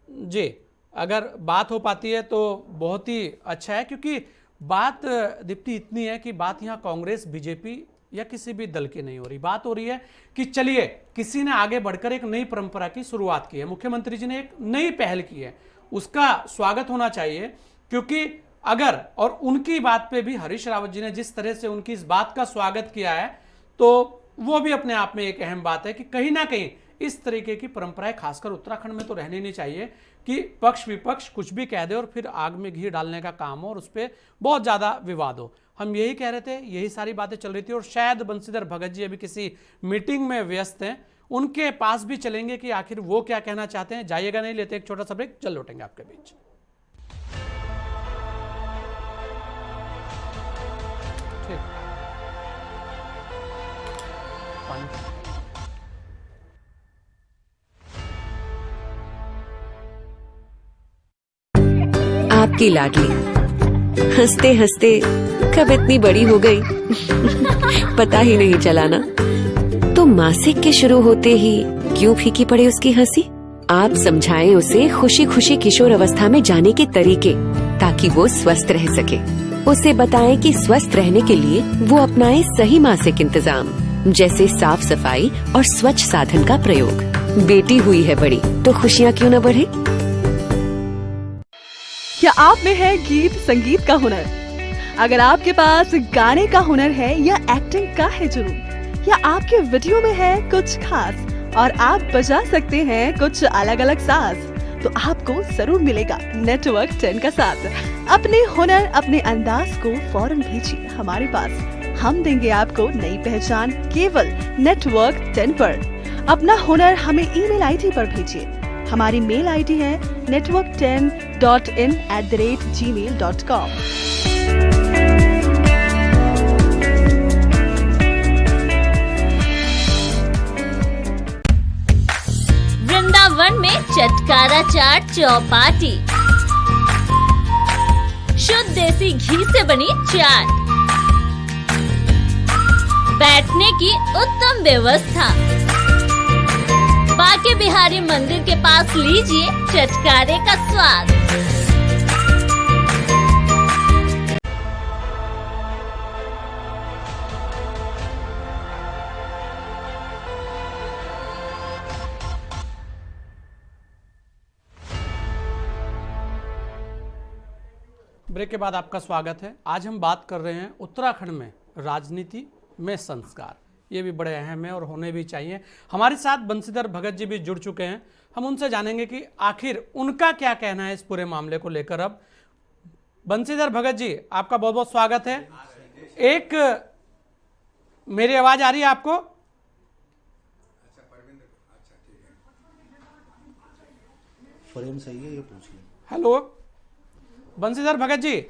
[SPEAKER 1] जी, अगर बात हो पाती है तो बहुत ही अच्छा है, क्योंकि बात दीप्ति इतनी है कि बात यहाँ कांग्रेस, बीजेपी या किसी भी दल की नहीं हो रही, बात हो रही है कि चलिए किसी ने आगे बढ़कर एक नई परंपरा की शुरुआत की है, मुख्यमंत्री जी ने एक नई पहल की है, उसका स्वागत होना चाहिए। क्योंकि अगर, और उनकी बात पे भी हरीश रावत जी ने जिस तरह से उनकी इस बात का स्वागत किया है, तो वो भी अपने आप में एक अहम बात है कि कहीं ना कहीं इस तरीके की परंपराएं खासकर उत्तराखंड में तो रहनी नहीं चाहिए। कि पक्ष विपक्ष कुछ भी कह दे और फिर आग में घी डालने का काम हो और उस पर बहुत ज़्यादा विवाद हो। हम यही कह रहे थे, यही सारी बातें चल रही थी। और शायद बंशीधर भगत जी अभी किसी मीटिंग में व्यस्त हैं, उनके पास भी चलेंगे कि आखिर वो क्या कहना चाहते हैं। जाइएगा नहीं, लेते एक छोटा सा ब्रेक, चल लौटेंगे आपके बीच। ठीक,
[SPEAKER 7] आपकी लाडली हंसते हंसते कब इतनी बड़ी हो गई पता ही नहीं चला ना। तो मासिक के शुरू होते ही क्यों फीकी पड़े उसकी हंसी। आप समझाएं उसे खुशी खुशी किशोर अवस्था में जाने के तरीके, ताकि वो स्वस्थ रह सके। उसे बताएं कि स्वस्थ रहने के लिए वो अपनाए सही मासिक इंतजाम, जैसे साफ सफाई और स्वच्छ साधन का प्रयोग। बेटी हुई है बड़ी तो खुशियाँ क्यों न बढ़े।
[SPEAKER 8] क्या आप में है गीत संगीत का हुनर? अगर आपके पास गाने का हुनर है या एक्टिंग का है जुनून, या आपके वीडियो में है कुछ खास और आप बजा सकते हैं कुछ अलग अलग साज, तो आपको जरूर मिलेगा नेटवर्क 10 का साथ। अपने हुनर, अपने अंदाज को फौरन भेजिए हमारे पास। हम देंगे आपको नई पहचान केवल नेटवर्क 10 पर। अपना हुनर हमें ईमेल आईडी पर भेजिए। हमारी मेल आईडी है network10.in@gmail.com।
[SPEAKER 9] वृंदावन में चटकारा चाट चौपाटी, शुद्ध देसी घी से बनी चाट, बैठने की उत्तम व्यवस्था। बांके बिहारी मंदिर के पास लीजिए चटकारे का स्वाद।
[SPEAKER 1] ब्रेक के बाद आपका स्वागत है। आज हम बात कर रहे हैं उत्तराखंड में राजनीति में संस्कार। ये भी बड़े अहम है और होने भी चाहिए। हमारे साथ बंशीधर भगत जी भी जुड़ चुके हैं। हम उनसे जानेंगे कि आखिर उनका क्या कहना है इस पूरे मामले को लेकर। अब बंशीधर भगत जी, आपका बहुत बहुत स्वागत है। एक मेरी आवाज आ रही है आपको?
[SPEAKER 10] फ्रेम सही है, ये पूछिए।
[SPEAKER 1] हेलो बंशीधर भगत जी।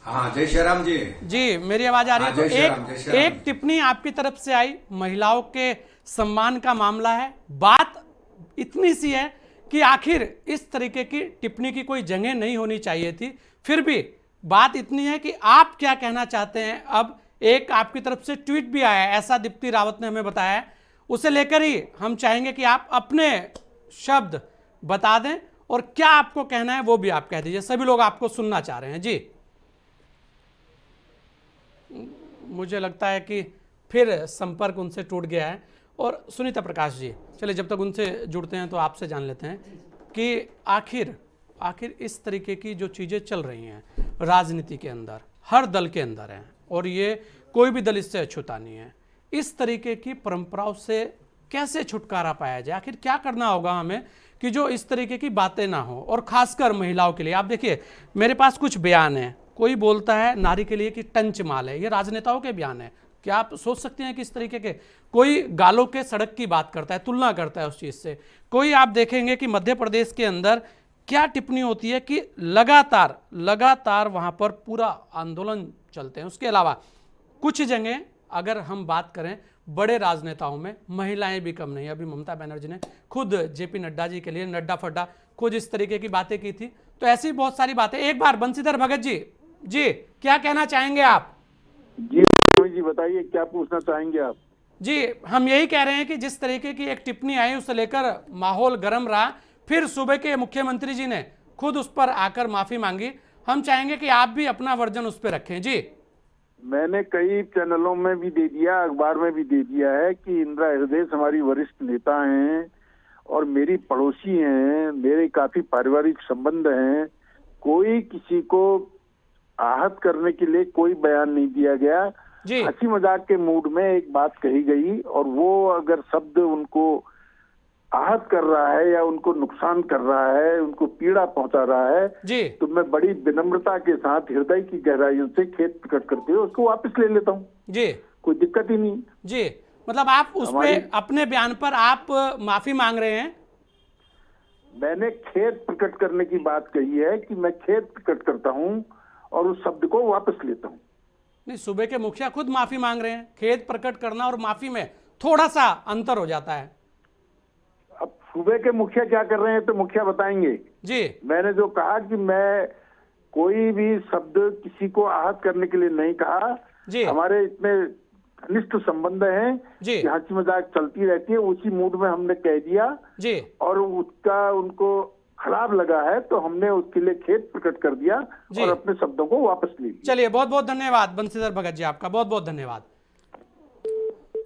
[SPEAKER 11] हाँ, जय श्री राम जी।
[SPEAKER 1] जी, मेरी आवाज आ रही है? तो एक टिप्पणी आपकी तरफ से आई, महिलाओं के सम्मान का मामला है। बात इतनी सी है कि आखिर इस तरीके की टिप्पणी की कोई जगह नहीं होनी चाहिए थी। फिर भी बात इतनी है कि आप क्या कहना चाहते हैं। अब एक आपकी तरफ से ट्वीट भी आया है, ऐसा दीप्ति रावत ने हमें बताया है। उसे लेकर ही हम चाहेंगे कि आप अपने शब्द बता दें और क्या आपको कहना है वो भी आप कह दीजिए। सभी लोग आपको सुनना चाह रहे हैं। जी, मुझे लगता है कि फिर संपर्क उनसे टूट गया है। और सुनीता प्रकाश जी, चलिए जब तक उनसे जुड़ते हैं तो आपसे जान लेते हैं कि आखिर इस तरीके की जो चीज़ें चल रही हैं राजनीति के अंदर, हर दल के अंदर हैं और ये कोई भी दल इससे अछूता नहीं है। इस तरीके की परंपराओं से कैसे छुटकारा पाया जाए? आखिर क्या करना होगा हमें कि जो इस तरीके की बातें ना हो, और खासकर महिलाओं के लिए। आप देखिए, मेरे पास कुछ बयान है। कोई बोलता है नारी के लिए कि टंच माल है, ये राजनेताओं के बयान है। क्या आप सोच सकते हैं कि इस तरीके के? कोई गालों के सड़क की बात करता है, तुलना करता है उस चीज़ से। कोई आप देखेंगे कि मध्य प्रदेश के अंदर क्या टिप्पणी होती है कि लगातार वहाँ पर पूरा आंदोलन चलते हैं। उसके अलावा कुछ जगह अगर हम बात करें बड़े राजनेताओं में, महिलाएं भी कम नहीं। अभी ममता बनर्जी ने खुद जेपी नड्डा जी के लिए नड्डा फड्डा खुद इस तरीके की बातें की थी। तो ऐसी बहुत सारी बातें। एक बार बंशीधर भगत जी, क्या कहना चाहेंगे आप?
[SPEAKER 2] जी बताइए, क्या पूछना चाहेंगे आप?
[SPEAKER 1] जी, हम यही कह रहे हैं कि जिस तरीके की एक टिप्पणी आई उसे लेकर माहौल गर्म रहा। फिर सूबे के मुख्यमंत्री जी ने खुद उस पर आकर माफी मांगी। हम चाहेंगे कि आप भी अपना वर्जन उस पर रखें। जी,
[SPEAKER 2] मैंने कई चैनलों में भी दे दिया, अखबार में भी दे दिया है कि इंदिरा हृदय हमारी वरिष्ठ नेता हैं और मेरी पड़ोसी हैं, मेरे काफी पारिवारिक संबंध हैं। कोई किसी को आहत करने के लिए कोई बयान नहीं दिया गया। हंसी मजाक के मूड में एक बात कही गई और वो अगर शब्द उनको आहत कर रहा है या उनको नुकसान कर रहा है, उनको पीड़ा पहुंचा रहा है
[SPEAKER 1] जी,
[SPEAKER 2] तो मैं बड़ी विनम्रता के साथ हृदय की गहराइयों से खेद प्रकट करते हुए उसको वापस ले लेता हूँ
[SPEAKER 1] जी,
[SPEAKER 2] कोई दिक्कत ही नहीं
[SPEAKER 1] जी। मतलब आप उस पे अपने बयान पर आप माफी मांग रहे हैं?
[SPEAKER 2] मैंने खेद प्रकट करने की बात कही है कि मैं खेद प्रकट करता हूँ और उस शब्द को वापस लेता हूँ।
[SPEAKER 1] नहीं, सूबे के मुखिया खुद माफी मांग रहे हैं। खेद प्रकट करना और माफी में थोड़ा सा अंतर हो जाता है।
[SPEAKER 2] अब सूबे के मुखिया क्या कर रहे हैं तो मुखिया बताएंगे
[SPEAKER 1] जी।
[SPEAKER 2] मैंने जो कहा कि मैं कोई भी शब्द किसी को आहत करने के लिए नहीं कहा
[SPEAKER 1] जी।
[SPEAKER 2] हमारे इतने घनिष्ठ संबंध हैं
[SPEAKER 1] जी,
[SPEAKER 2] कि हंसी मजाक चलती रहती है, उसी मूड में हमने कह दिया
[SPEAKER 1] जी,
[SPEAKER 2] और उसका उनको खराब लगा है तो हमने उसके लिए खेद प्रकट कर दिया और अपने शब्दों को वापस ले लिया।
[SPEAKER 1] चलिए, बहुत बहुत धन्यवाद बंशीधर भगत जी, आपका बहुत बहुत धन्यवाद।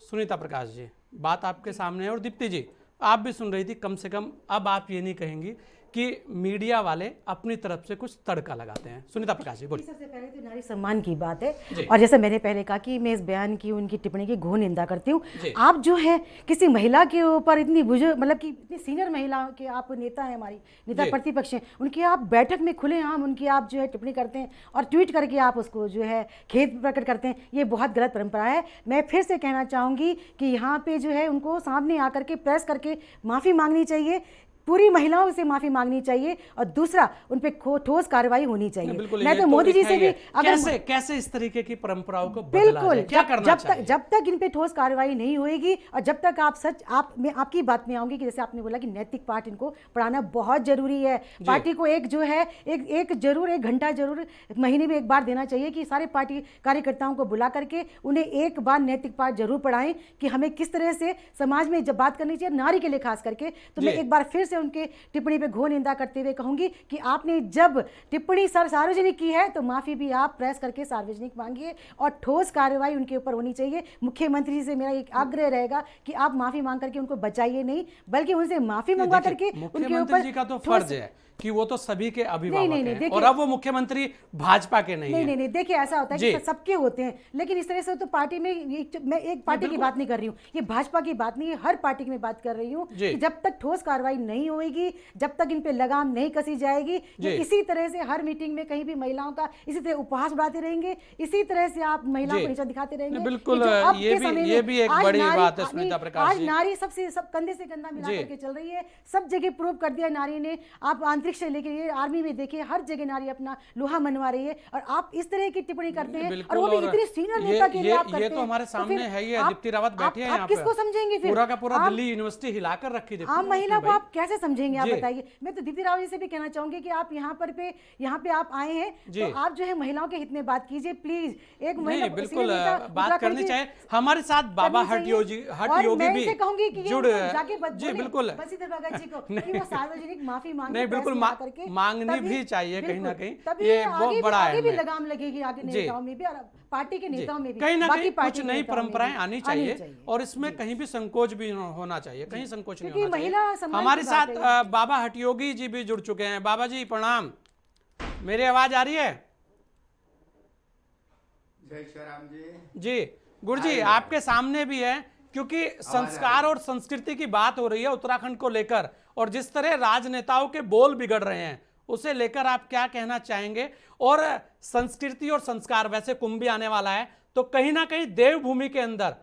[SPEAKER 1] सुनीता प्रकाश जी, बात आपके सामने है और दीप्ति जी आप भी सुन रही थी। कम से कम अब आप ये नहीं कहेंगी कि मीडिया वाले अपनी तरफ से कुछ तड़का लगाते हैं। सुनीता प्रकाश जी बोलिए।
[SPEAKER 6] सबसे पहले तो नारी सम्मान की बात है और जैसे मैंने पहले कहा कि मैं इस बयान की, उनकी टिप्पणी की घोर निंदा करती हूँ। आप जो है किसी महिला के ऊपर इतनी बुजुर्ग, मतलब कि इतनी सीनियर महिला के आप नेता हैं, हमारी नेता प्रतिपक्ष हैं, उनकी आप बैठक में खुलेआम उनकी आप जो है टिप्पणी करते हैं और ट्वीट करके आप उसको जो है खेद प्रकट करते हैं, ये बहुत गलत परंपरा है। मैं फिर से कहना चाहूँगी कि यहाँ पे जो है उनको सामने आकर के प्रेस करके माफ़ी मांगनी चाहिए, पूरी महिलाओं से माफी मांगनी चाहिए और दूसरा उन पे ठोस कार्रवाई होनी चाहिए। मैं तो मोदी जी से भी
[SPEAKER 1] अगर कैसे इस तरीके की परंपराओं को बिल्कुल क्या करना चाहिए?
[SPEAKER 6] जब तक इन पे ठोस कार्रवाई नहीं होगी और जब तक आप मैं आपकी बात में आऊंगी कि जैसे आपने बोला कि नैतिक पाठ इनको पढ़ाना बहुत जरूरी है। पार्टी को एक जो है एक जरूर 1 घंटा जरूर महीने में एक बार देना चाहिए कि सारे पार्टी कार्यकर्ताओं को बुला करके उन्हें एक बार नैतिक पाठ जरूर पढ़ाएं कि हमें किस तरह से समाज में जब बात करनी चाहिए नारी के लिए खास करके। तो मैं एक बार फिर से उनके टिप्पणी पे घोर निंदा करते हुए कहूंगी कि आपने जब टिप्पणी सार्वजनिक की है तो माफी भी आप प्रेस करके सार्वजनिक मांगिए और ठोस कार्रवाई उनके ऊपर होनी चाहिए। मुख्यमंत्री जी से मेरा एक आग्रह रहेगा कि आप माफी मांग करके उनको बचाइए नहीं, बल्कि उनसे माफी मंगवा करके उनके ऊपर
[SPEAKER 1] जी का तो फर्ज है कि वो तो सभी के अभिभावक हैं और अब वो मुख्यमंत्री भाजपा के नहीं है।
[SPEAKER 6] नहीं, देखिए ऐसा होता है कि सबके होते हैं, लेकिन इस तरह से तो पार्टी में मैं एक पार्टी की बात नहीं कर रही हूँ, ये भाजपा की बात नहीं है, हर पार्टी की मैं बात कर रही हूँ कि जब तक ठोस कार्रवाई नहीं होगी, जब तक इन पे लगाम नहीं कसी जाएगी, ये इसी तरह से हर मीटिंग में कहीं भी महिलाओं का इसी तरह उपहास बढ़ाते रहेंगे, इसी तरह से आप महिलाओं को नीचा दिखाते रहेंगे।
[SPEAKER 1] बिल्कुल, ये भी एक बड़ी बात है सुनीता प्रकाश जी।
[SPEAKER 6] आज नारी सब कंधे से कंधा मिला करके चल रही है, सब जगह प्रूव कर दिया नारी ने। आप आंतरिक से लेके ये आर्मी में देखिए, हर जगह नारी अपना लोहा मनवा रही है और आप इस तरह की टिप्पणी करते हैं और वो भी इतनी सीनियर नेता के लिए आप करते हैं।
[SPEAKER 1] ये तो हमारे सामने है ही है, दीप्ति रावत बैठी है यहाँ पे।
[SPEAKER 6] आप किसको समझेंगे फिर?
[SPEAKER 1] पूरा का पूरा दिल्ली यूनिवर्सिटी हिलाकर रखी दीप्ति।
[SPEAKER 6] आम महिला को आप कैसे समझेंगे, आप बताइए। मैं तो दीप्ति रावत जी से भी कहना चाहूंगी कि आप यहाँ पे आप आए हैं तो आप जो है महिलाओं के हित में बात कीजिए प्लीज। एक महिला
[SPEAKER 1] बिल्कुल बात करनी चाहिए। हमारे साथ बाबा हट योगी भी
[SPEAKER 6] कहूंगी कि
[SPEAKER 1] जाके बिल्कुल
[SPEAKER 6] बंशीधर भगत जी को वो सार्वजनिक माफी
[SPEAKER 1] मांगे, बिल्कुल मांगनी भी चाहिए कहीं ना कहीं। ये बहुत बड़ा है,
[SPEAKER 6] भी लगाम लगेगी आगे नेताओं में भी और पार्टी के नेताओं में भी।
[SPEAKER 1] कहीं ना कहीं कुछ नई परंपराएं आनी चाहिए और इसमें कहीं भी संकोच भी होना चाहिए, कहीं संकोच नहीं होना चाहिए। हमारे साथ बाबा हटयोगी जी भी जुड़ चुके हैं। बाबा जी प्रणाम, मेरी आवाज आ रही है?
[SPEAKER 11] जय श्री राम
[SPEAKER 1] जी। गुरु जी आपके सामने भी है, क्योंकि संस्कार और संस्कृति की बात हो रही है उत्तराखंड को लेकर और जिस तरह राजनेताओं के बोल बिगड़ रहे हैं उसे लेकर आप क्या कहना चाहेंगे? और संस्कृति और संस्कार, वैसे कुंभ भी आने वाला है तो कहीं ना कहीं देवभूमि के अंदर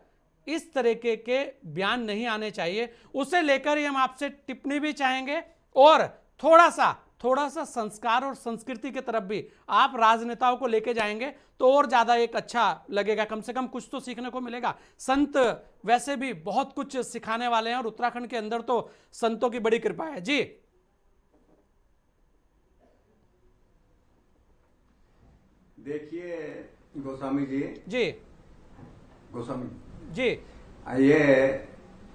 [SPEAKER 1] इस तरीके के बयान नहीं आने चाहिए, उसे लेकर ही हम आपसे टिप्पणी भी चाहेंगे और थोड़ा सा संस्कार और संस्कृति की तरफ भी आप राजनेताओं को लेके जाएंगे तो और ज्यादा एक अच्छा लगेगा। कम से कम कुछ तो सीखने को मिलेगा। संत वैसे भी बहुत कुछ सिखाने वाले हैं और उत्तराखंड के अंदर तो संतों की बड़ी कृपा है। जी
[SPEAKER 11] देखिए गोस्वामी जी, गोस्वामी
[SPEAKER 1] जी,
[SPEAKER 11] ये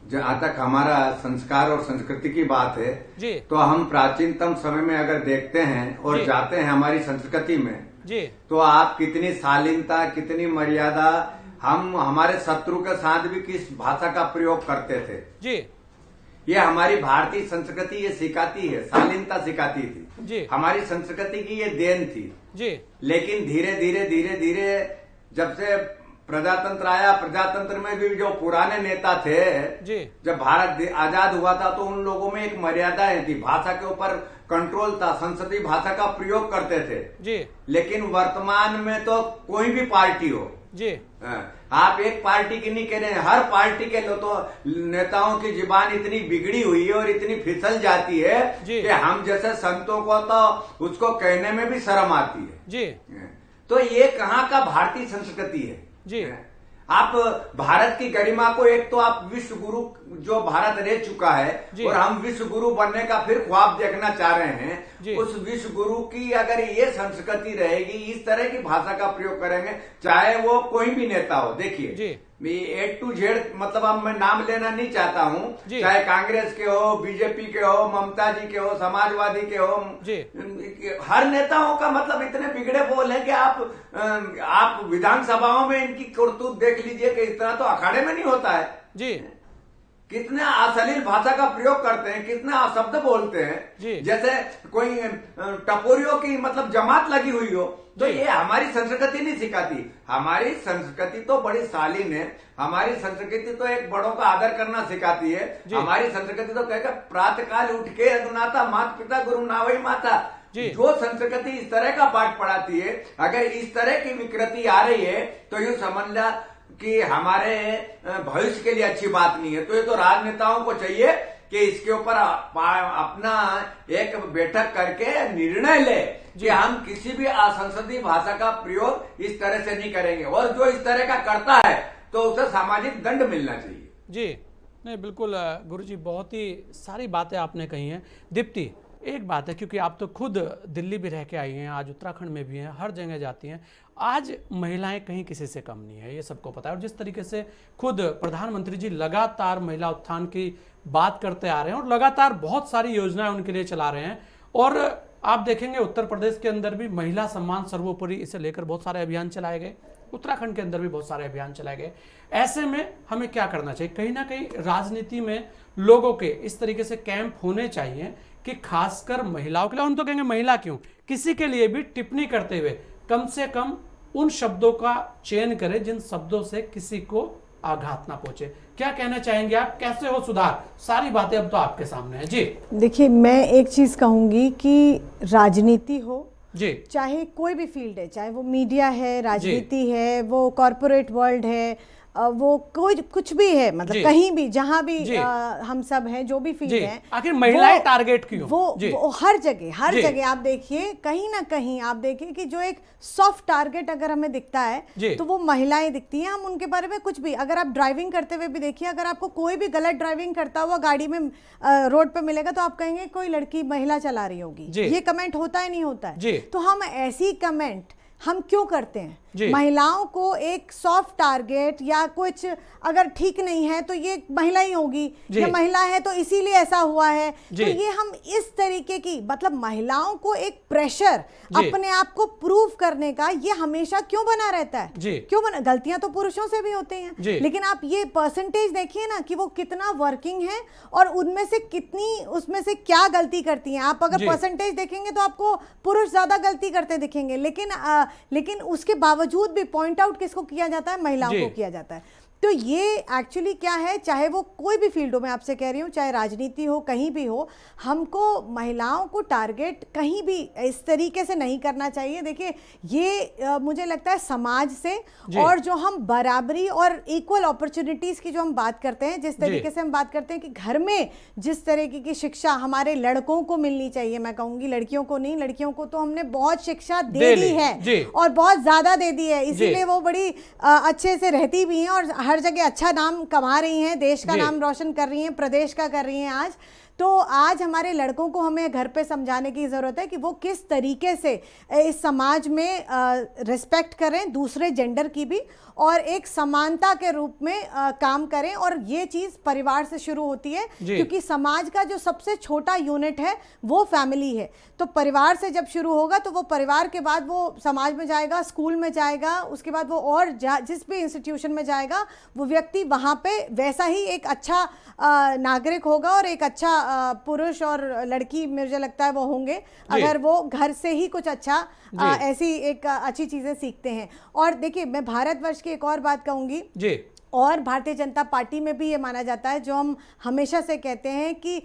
[SPEAKER 11] जहाँ तक हमारा संस्कार और संस्कृति की बात है
[SPEAKER 1] जी,
[SPEAKER 11] तो हम प्राचीनतम समय में अगर देखते हैं और जाते हैं हमारी संस्कृति में
[SPEAKER 1] जी,
[SPEAKER 11] तो आप कितनी शालीनता, कितनी मर्यादा, हम हमारे शत्रु के साथ भी किस भाषा का प्रयोग करते थे
[SPEAKER 1] जी।
[SPEAKER 11] ये हमारी भारतीय संस्कृति ये सिखाती है, शालीनता सिखाती थी
[SPEAKER 1] जी।
[SPEAKER 11] हमारी संस्कृति की ये देन थी
[SPEAKER 1] जी।
[SPEAKER 11] लेकिन धीरे धीरे जब से प्रजातंत्र आया, प्रजातंत्र में भी जो पुराने नेता थे
[SPEAKER 1] जी,
[SPEAKER 11] जब भारत आजाद हुआ था तो उन लोगों में एक मर्यादाएं थी, भाषा के ऊपर कंट्रोल था, संसदीय भाषा का प्रयोग करते थे
[SPEAKER 1] जी।
[SPEAKER 11] लेकिन वर्तमान में तो कोई भी पार्टी हो
[SPEAKER 1] जी,
[SPEAKER 11] आप एक पार्टी की नहीं कह रहे हैं, हर पार्टी के तो नेताओं की जुबान इतनी बिगड़ी हुई है और इतनी फिसल जाती है कि हम जैसे संतों को तो उसको कहने में भी शर्म आती है
[SPEAKER 1] जी।
[SPEAKER 11] तो ये कहाँ का भारतीय संस्कृति है
[SPEAKER 1] जी।
[SPEAKER 11] आप भारत की गरिमा को, एक तो आप विश्व गुरु जो भारत रह चुका है और हम विश्व गुरु बनने का फिर ख्वाब देखना चाह रहे हैं, उस विश्व गुरु की अगर ये संस्कृति रहेगी, इस तरह की भाषा का प्रयोग करेंगे, चाहे वो कोई भी नेता हो। देखिए A to Z, मतलब अब मैं नाम लेना नहीं चाहता हूँ, चाहे कांग्रेस के हो, बीजेपी के हो, ममता जी के हो, समाजवादी के हो, हर नेताओं का मतलब इतने बिगड़े बोल है कि आप विधानसभाओं में इनकी करतूत देख लीजिए कि इस तरह तो अखाड़े में नहीं होता है
[SPEAKER 1] जी।
[SPEAKER 11] कितने अश्लील भाषा का प्रयोग करते हैं, कितने अशब्द बोलते हैं, जैसे कोई टपोरियों की मतलब जमात लगी हुई हो। तो ये हमारी संस्कृति नहीं सिखाती। हमारी संस्कृति तो बड़ी शालीन है, हमारी संस्कृति तो एक बड़ों का आदर करना सिखाती है। हमारी संस्कृति तो कहेगा प्रातः काल उठ के अधुनाता माता पिता गुरु नावई माता। जो संस्कृति इस तरह का पाठ पढ़ाती है, अगर इस तरह की विकृति आ रही है तो यूं समझ ला कि हमारे भविष्य के लिए अच्छी बात नहीं है। तो ये तो राजनेताओं को चाहिए कि इसके ऊपर अपना एक बैठक करके निर्णय ले कि हम किसी भी असंसदीय भाषा का प्रयोग इस तरह से नहीं करेंगे, और जो इस तरह का करता है तो उसे सामाजिक दंड मिलना चाहिए।
[SPEAKER 1] जी नहीं, बिल्कुल गुरुजी, बहुत ही सारी बातें आपने कही हैं। दीप्ति, एक बात है, क्योंकि आप तो खुद दिल्ली भी रह के आई हैं, आज उत्तराखंड में भी हैं, हर जगह जाती हैं, आज महिलाएं कहीं किसी से कम नहीं है, ये सबको पता है। और जिस तरीके से खुद प्रधानमंत्री जी लगातार महिला उत्थान की बात करते आ रहे हैं और लगातार बहुत सारी योजनाएं उनके लिए चला रहे हैं, और आप देखेंगे उत्तर प्रदेश के अंदर भी महिला सम्मान सर्वोपरि, इसे लेकर बहुत सारे अभियान चलाए गए, उत्तराखंड के अंदर भी बहुत सारे अभियान चलाए गए। ऐसे में हमें क्या करना चाहिए? कहीं ना कहीं राजनीति में लोगों के इस तरीके से कैंप होने चाहिए कि खासकर महिलाओं के लिए, हम तो कहेंगे महिला क्यों, किसी के लिए भी टिप्पणी करते हुए कम से कम उन शब्दों का चयन करें जिन शब्दों से किसी को आघात ना पहुंचे। क्या कहना चाहेंगे आप, कैसे हो सुधार? सारी बातें अब तो आपके सामने है जी।
[SPEAKER 6] देखिए, मैं एक चीज कहूंगी कि राजनीति हो
[SPEAKER 1] जी,
[SPEAKER 6] चाहे कोई भी फील्ड है, चाहे वो मीडिया है, राजनीति है, वो कॉरपोरेट वर्ल्ड है, वो कोई कुछ भी है, मतलब कहीं भी जहां भी हम सब हैं, जो भी फील्ड है, आखिर
[SPEAKER 1] महिलाएं टारगेट क्यों?
[SPEAKER 6] वो हर जगह आप देखिए, कहीं ना कहीं आप देखिए कि जो एक सॉफ्ट टारगेट अगर हमें दिखता है तो वो महिलाएं दिखती हैं। हम उनके बारे में कुछ भी, अगर आप ड्राइविंग करते हुए भी देखिए, अगर आपको कोई भी गलत ड्राइविंग करता हुआ गाड़ी में रोड पे मिलेगा तो आप कहेंगे कोई लड़की महिला चला रही होगी। ये कमेंट होता है, नहीं होता है? तो हम ऐसी कमेंट हम क्यों करते हैं? महिलाओं को एक सॉफ्ट टारगेट या कुछ अगर ठीक नहीं है तो ये महिला ही होगी, या महिला है तो इसीलिए ऐसा हुआ है, तो ये हम इस तरीके की, मतलब महिलाओं को एक प्रेशर अपने आप को प्रूव करने का ये हमेशा क्यों बना रहता है? क्यों बना? गलतियां तो पुरुषों से भी होती हैं, लेकिन आप ये परसेंटेज देखिए ना कि वो कितना वर्किंग है और उनमें से कितनी, उसमें से क्या गलती करती हैं। आप अगर परसेंटेज देखेंगे तो आपको पुरुष ज्यादा गलती करते दिखेंगे, लेकिन उसके बावजूद भी पॉइंट आउट किसको किया जाता है? महिलाओं को किया जाता है। तो ये एक्चुअली क्या है, चाहे वो कोई भी फील्ड हो, मैं आपसे कह रही हूँ, चाहे राजनीति हो, कहीं भी हो, हमको महिलाओं को टारगेट कहीं भी इस तरीके से नहीं करना चाहिए। देखिए, ये मुझे लगता है समाज से, और जो हम बराबरी और इक्वल अपॉर्चुनिटीज की जो हम बात करते हैं, जिस तरीके से हम बात करते हैं कि घर में जिस तरीके की शिक्षा हमारे लड़कों को मिलनी चाहिए, मैं कहूँगी लड़कियों को नहीं, लड़कियों को तो हमने बहुत शिक्षा दे दी है और बहुत ज्यादा दे दी है, इसीलिए वो बड़ी अच्छे से रहती भी हैं और हर जगह अच्छा नाम कमा रही हैं, देश का नाम रोशन कर रही हैं, प्रदेश का कर रही हैं। आज हमारे लड़कों को हमें घर पे समझाने की ज़रूरत है कि वो किस तरीके से इस समाज में रिस्पेक्ट करें दूसरे जेंडर की भी, और एक समानता के रूप में काम करें। और ये चीज़ परिवार से शुरू होती है, क्योंकि समाज का जो सबसे छोटा यूनिट है वो फैमिली है। तो परिवार से जब शुरू होगा तो वो परिवार के बाद वो समाज में जाएगा, स्कूल में जाएगा, उसके बाद वो और जिस भी इंस्टीट्यूशन में जाएगा वो व्यक्ति वहाँ पे वैसा ही एक अच्छा नागरिक होगा और एक अच्छा
[SPEAKER 12] पुरुष और लड़की मुझे लगता है वो होंगे अगर वो घर से ही कुछ अच्छा ऐसी एक अच्छी चीजें सीखते हैं। और देखिए मैं भारतवर्ष की एक और बात कहूंगी जी, और भारतीय जनता पार्टी में भी ये माना जाता है, जो हम हमेशा से कहते हैं कि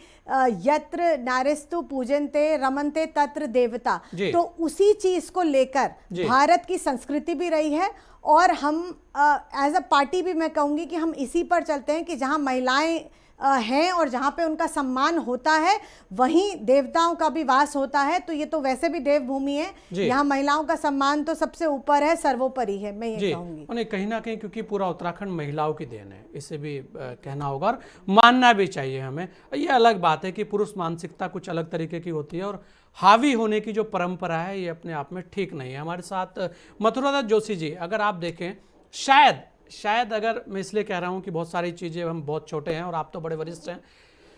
[SPEAKER 12] यत्र नारिस्तु पूजन्ते रमन्ते तत्र देवता, तो उसी चीज को लेकर भारत की संस्कृति भी रही है। और हम एज अ पार्टी भी मैं कहूँगी कि हम इसी पर चलते हैं कि जहाँ महिलाएं हैं और जहाँ पे उनका सम्मान होता है वहीं देवताओं का भी वास होता है। तो ये तो वैसे भी देवभूमि है, यहाँ महिलाओं का सम्मान तो सबसे ऊपर है, सर्वोपरि है, मैं ये कहूँगी।
[SPEAKER 1] उन्हें कहीं ना कहीं क्योंकि पूरा उत्तराखंड महिलाओं की देन है, इसे भी कहना होगा और मानना भी चाहिए हमें। ये अलग बात है कि पुरुष मानसिकता कुछ अलग तरीके की होती है और हावी होने की जो परंपरा है ये अपने आप में ठीक नहीं है। हमारे साथ मथुरा जोशी जी, अगर आप देखें शायद अगर मैं इसलिए कह रहा हूं कि बहुत सारी चीज़ें हम बहुत छोटे हैं और आप तो बड़े वरिष्ठ हैं,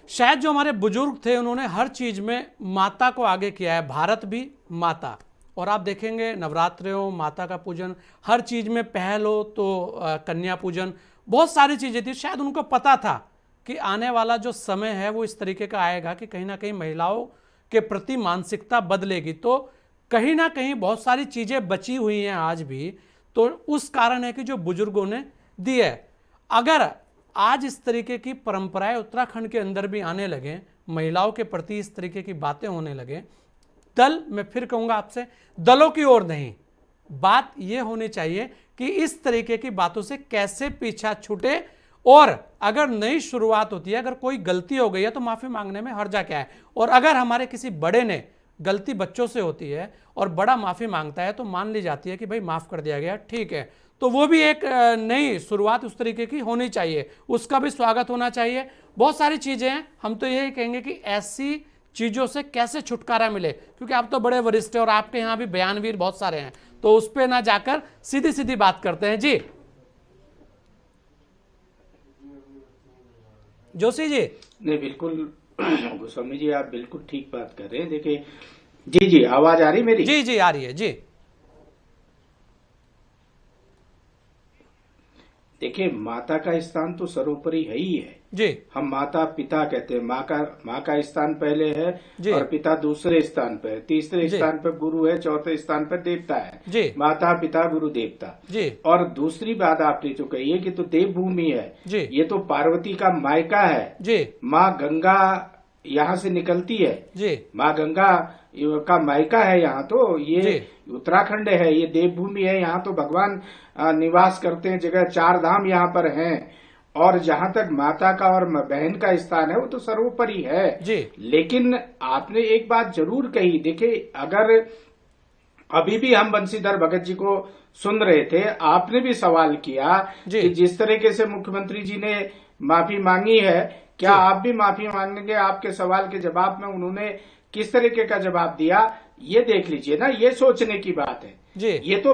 [SPEAKER 1] शायद जो हमारे बुजुर्ग थे उन्होंने हर चीज़ में माता को आगे किया है, भारत भी माता। और आप देखेंगे नवरात्रे हो, माता का पूजन, हर चीज़ में पहल हो तो कन्या पूजन, बहुत सारी चीज़ें थी। शायद उनको पता था कि आने वाला जो समय है वो इस तरीके का आएगा कि कहीं ना कहीं महिलाओं के प्रति मानसिकता बदलेगी। तो कहीं ना कहीं बहुत सारी चीज़ें बची हुई हैं आज भी, तो उस कारण है कि जो बुजुर्गों ने दी है। अगर आज इस तरीके की परंपराएं उत्तराखंड के अंदर भी आने लगे, महिलाओं के प्रति इस तरीके की बातें होने लगे, मैं फिर कहूँगा आपसे, दलों की ओर नहीं, बात यह होनी चाहिए कि इस तरीके की बातों से कैसे पीछा छूटे। और अगर नई शुरुआत होती है, अगर कोई गलती हो गई है तो माफ़ी मांगने में हर्जा क्या है। और अगर हमारे किसी बड़े ने, गलती बच्चों से होती है और बड़ा माफ़ी मांगता है तो मान ली जाती है कि भाई माफ़ कर दिया गया, ठीक है। तो वो भी एक नई शुरुआत उस तरीके की होनी चाहिए, उसका भी स्वागत होना चाहिए। बहुत सारी चीज़ें हैं, हम तो यही कहेंगे कि ऐसी चीज़ों से कैसे छुटकारा मिले, क्योंकि आप तो बड़े वरिष्ठ हैं और आपके यहाँ भी बयानवीर बहुत सारे हैं, तो उस पर ना जाकर सीधी सीधी बात करते हैं। जी जोशी जी।
[SPEAKER 5] नहीं, बिल्कुल गोस्वामी जी, आप बिल्कुल ठीक बात कर रहे हैं। देखिए जी आवाज आ रही मेरी?
[SPEAKER 1] जी आ रही है जी।
[SPEAKER 5] देखिए माता का स्थान तो सर्वोपरि है ही है
[SPEAKER 1] जी।
[SPEAKER 5] हम माता पिता कहते हैं, माँ का स्थान पहले है और पिता दूसरे स्थान पे है, तीसरे स्थान पे गुरु है, चौथे स्थान पे देवता है जी। माता पिता गुरु देवता जी। और दूसरी बात आपने जो कही है कि तो देवभूमि है जी। ये तो पार्वती का मायका है जी। माँ गंगा यहाँ से निकलती है जी। माँ गंगा का मायका है यहाँ, तो ये उत्तराखंड है, ये देवभूमि है, यहाँ तो भगवान निवास करते हैं, जगह 4 धाम यहाँ पर हैं। और जहाँ तक माता का और बहन का स्थान है वो तो सर्वोपरि है जी। लेकिन आपने एक बात जरूर कही, देखिए अगर अभी भी हम बंशीधर भगत जी को सुन रहे थे, आपने भी सवाल किया कि जिस तरीके से मुख्यमंत्री जी ने माफी मांगी है, क्या आप भी माफी मांगेंगे? आपके सवाल के जवाब में उन्होंने किस तरीके का जवाब दिया, ये देख लीजिए ना, ये सोचने की बात है जी। ये तो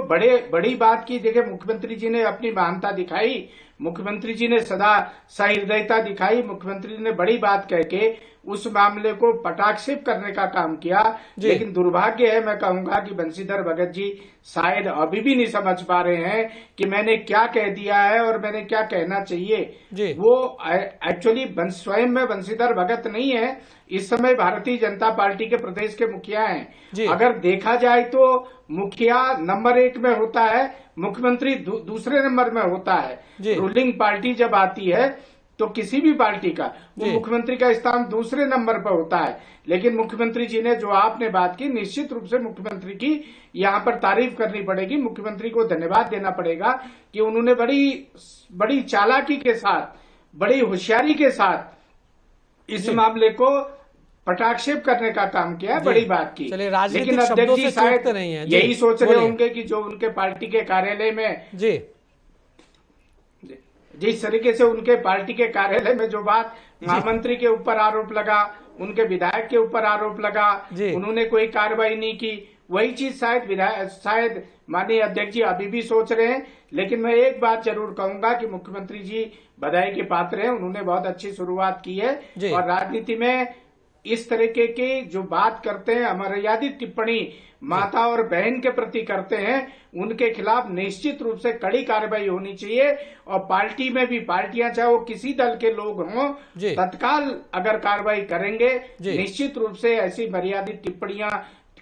[SPEAKER 5] बड़ी बात की। देखिए मुख्यमंत्री जी ने अपनी महानता दिखाई, मुख्यमंत्री जी ने सदा सहृदयता दिखाई, मुख्यमंत्री जी ने बड़ी बात कह के उस मामले को पटाक्षेप करने का काम किया। लेकिन दुर्भाग्य है, मैं कहूंगा कि बंशीधर भगत जी शायद अभी भी नहीं समझ पा रहे हैं कि मैंने क्या कह दिया है और मैंने क्या कहना चाहिए। वो एक्चुअली स्वयं में बंशीधर भगत नहीं है, इस समय भारतीय जनता पार्टी के प्रदेश के मुखिया हैं। अगर देखा जाए तो मुखिया नंबर 1 में होता है, मुख्यमंत्री दूसरे नंबर में होता है। रूलिंग पार्टी जब आती है तो किसी भी पार्टी का वो मुख्यमंत्री का स्थान दूसरे नंबर पर होता है। लेकिन मुख्यमंत्री जी ने जो आपने बात की, निश्चित रूप से मुख्यमंत्री की यहाँ पर तारीफ करनी पड़ेगी, मुख्यमंत्री को धन्यवाद देना पड़ेगा कि उन्होंने बड़ी चालाकी के साथ, बड़ी होशियारी के साथ इस मामले को पटाक्षेप करने का काम किया है, बड़ी बात की। लेकिन अध्यक्ष जी शायद यही सोच रहे होंगे कि जो उनके पार्टी के कार्यालय में जिस तरीके से उनके पार्टी के कार्यालय में जो बात महामंत्री के ऊपर आरोप लगा, उनके विधायक के ऊपर आरोप लगा, उन्होंने कोई कार्रवाई नहीं की, वही चीज शायद माननीय अध्यक्ष जी अभी भी सोच रहे हैं। लेकिन मैं एक बात जरूर कहूंगा कि मुख्यमंत्री जी बधाई के पात्र हैं, उन्होंने बहुत अच्छी शुरुआत की है और राजनीति में इस तरीके के जो बात करते हैं, अमर्यादित टिप्पणी माता और बहन के प्रति करते हैं, उनके खिलाफ निश्चित रूप से कड़ी कार्रवाई होनी चाहिए। और पार्टी में भी, पार्टियां चाहे वो किसी दल के लोग हों, तत्काल अगर कार्रवाई करेंगे, निश्चित रूप से ऐसी मर्यादित टिप्पणियां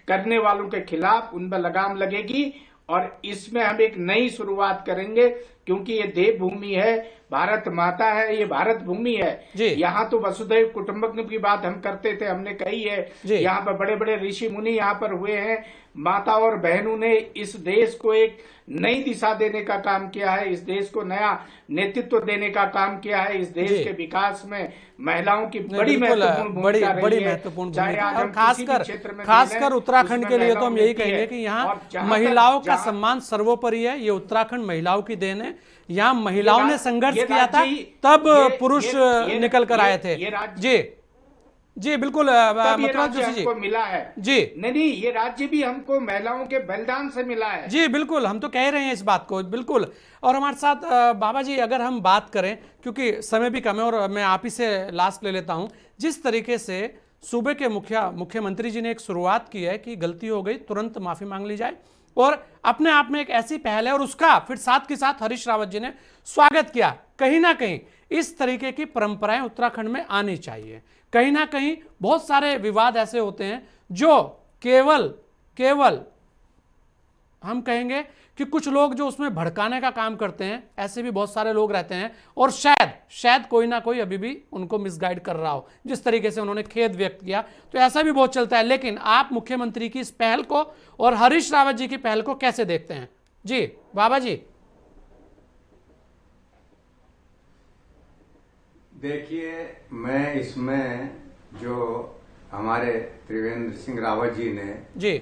[SPEAKER 5] करने वालों के खिलाफ उन पर लगाम लगेगी। और इसमें हम एक नई शुरुआत करेंगे, क्योंकि ये देवभूमि है, भारत माता है, ये भारत भूमि है। यहाँ तो वसुधैव कुटुंबकम की बात हम करते थे, हमने कही है, यहाँ पर बड़े बड़े ऋषि मुनि यहाँ पर हुए हैं। माता और बहनों ने इस देश को एक नई दिशा देने का काम किया है, इस देश को नया नेतृत्व देने का काम किया है। इस देश के विकास में महिलाओं की बड़ी महत्वपूर्ण भूमिका रही है, चाहे आज हम किसी भी क्षेत्र में,
[SPEAKER 1] खासकर उत्तराखंड के लिए तो हम यही कहेंगे कि यहाँ महिलाओं का सम्मान सर्वोपरि है। ये उत्तराखंड महिलाओं की देन है। यहाँ महिलाओं ने संघर्ष किया था, तब पुरुष निकल कर आए थे। जी जी बिल्कुल,
[SPEAKER 5] मतलब जोशी जी, मिला है
[SPEAKER 1] जी।
[SPEAKER 5] नहीं, ये राज्य भी हमको महिलाओं के बलिदान से मिला है।
[SPEAKER 1] जी बिल्कुल, हम तो कह रहे हैं इस बात को, बिल्कुल। और हमारे साथ बाबा जी, अगर हम बात करें, क्योंकि समय भी कम है और मैं आप ही से लास्ट ले लेता हूं, जिस तरीके से सूबे के मुख्यमंत्री जी ने एक शुरुआत की है कि गलती हो गई, तुरंत माफी मांग ली जाए, और अपने आप में एक ऐसी पहल है, और उसका फिर साथ के साथ हरीश रावत जी ने स्वागत किया। कहीं ना कहीं इस तरीके की परंपराएं उत्तराखंड में आनी चाहिए। कहीं ना कहीं बहुत सारे विवाद ऐसे होते हैं जो केवल हम कहेंगे कि कुछ लोग जो उसमें भड़काने का काम करते हैं, ऐसे भी बहुत सारे लोग रहते हैं, और शायद कोई ना कोई अभी भी उनको मिसगाइड कर रहा हो। जिस तरीके से उन्होंने खेद व्यक्त किया, तो ऐसा भी बहुत चलता है। लेकिन आप मुख्यमंत्री की इस पहल को और हरीश रावत जी की पहल को कैसे देखते हैं? जी बाबा जी।
[SPEAKER 11] देखिए, मैं इसमें जो हमारे त्रिवेंद्र सिंह रावत जी ने
[SPEAKER 1] जी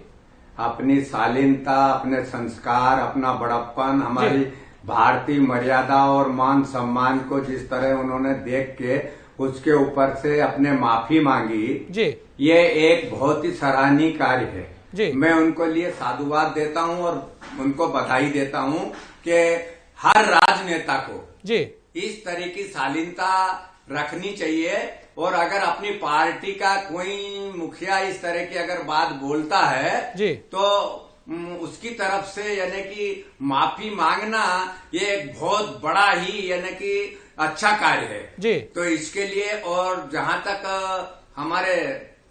[SPEAKER 11] अपनी शालीनता, अपने संस्कार, अपना बड़प्पन, हमारी भारतीय मर्यादा और मान सम्मान को जिस तरह उन्होंने देख के उसके ऊपर से अपने माफी मांगी
[SPEAKER 1] जी,
[SPEAKER 11] ये एक बहुत ही सराहनीय कार्य है
[SPEAKER 1] जी।
[SPEAKER 11] मैं उनको लिए साधुवाद देता हूं और उनको बधाई देता हूं कि हर राजनेता को
[SPEAKER 1] जी
[SPEAKER 11] इस तरह की शालीनता रखनी चाहिए। और अगर अपनी पार्टी का कोई मुखिया इस तरह की अगर बात बोलता है
[SPEAKER 1] जी,
[SPEAKER 11] तो उसकी तरफ से यानी कि माफी मांगना ये एक बहुत बड़ा ही यानी कि अच्छा कार्य है
[SPEAKER 1] जी।
[SPEAKER 11] तो इसके लिए, और जहां तक हमारे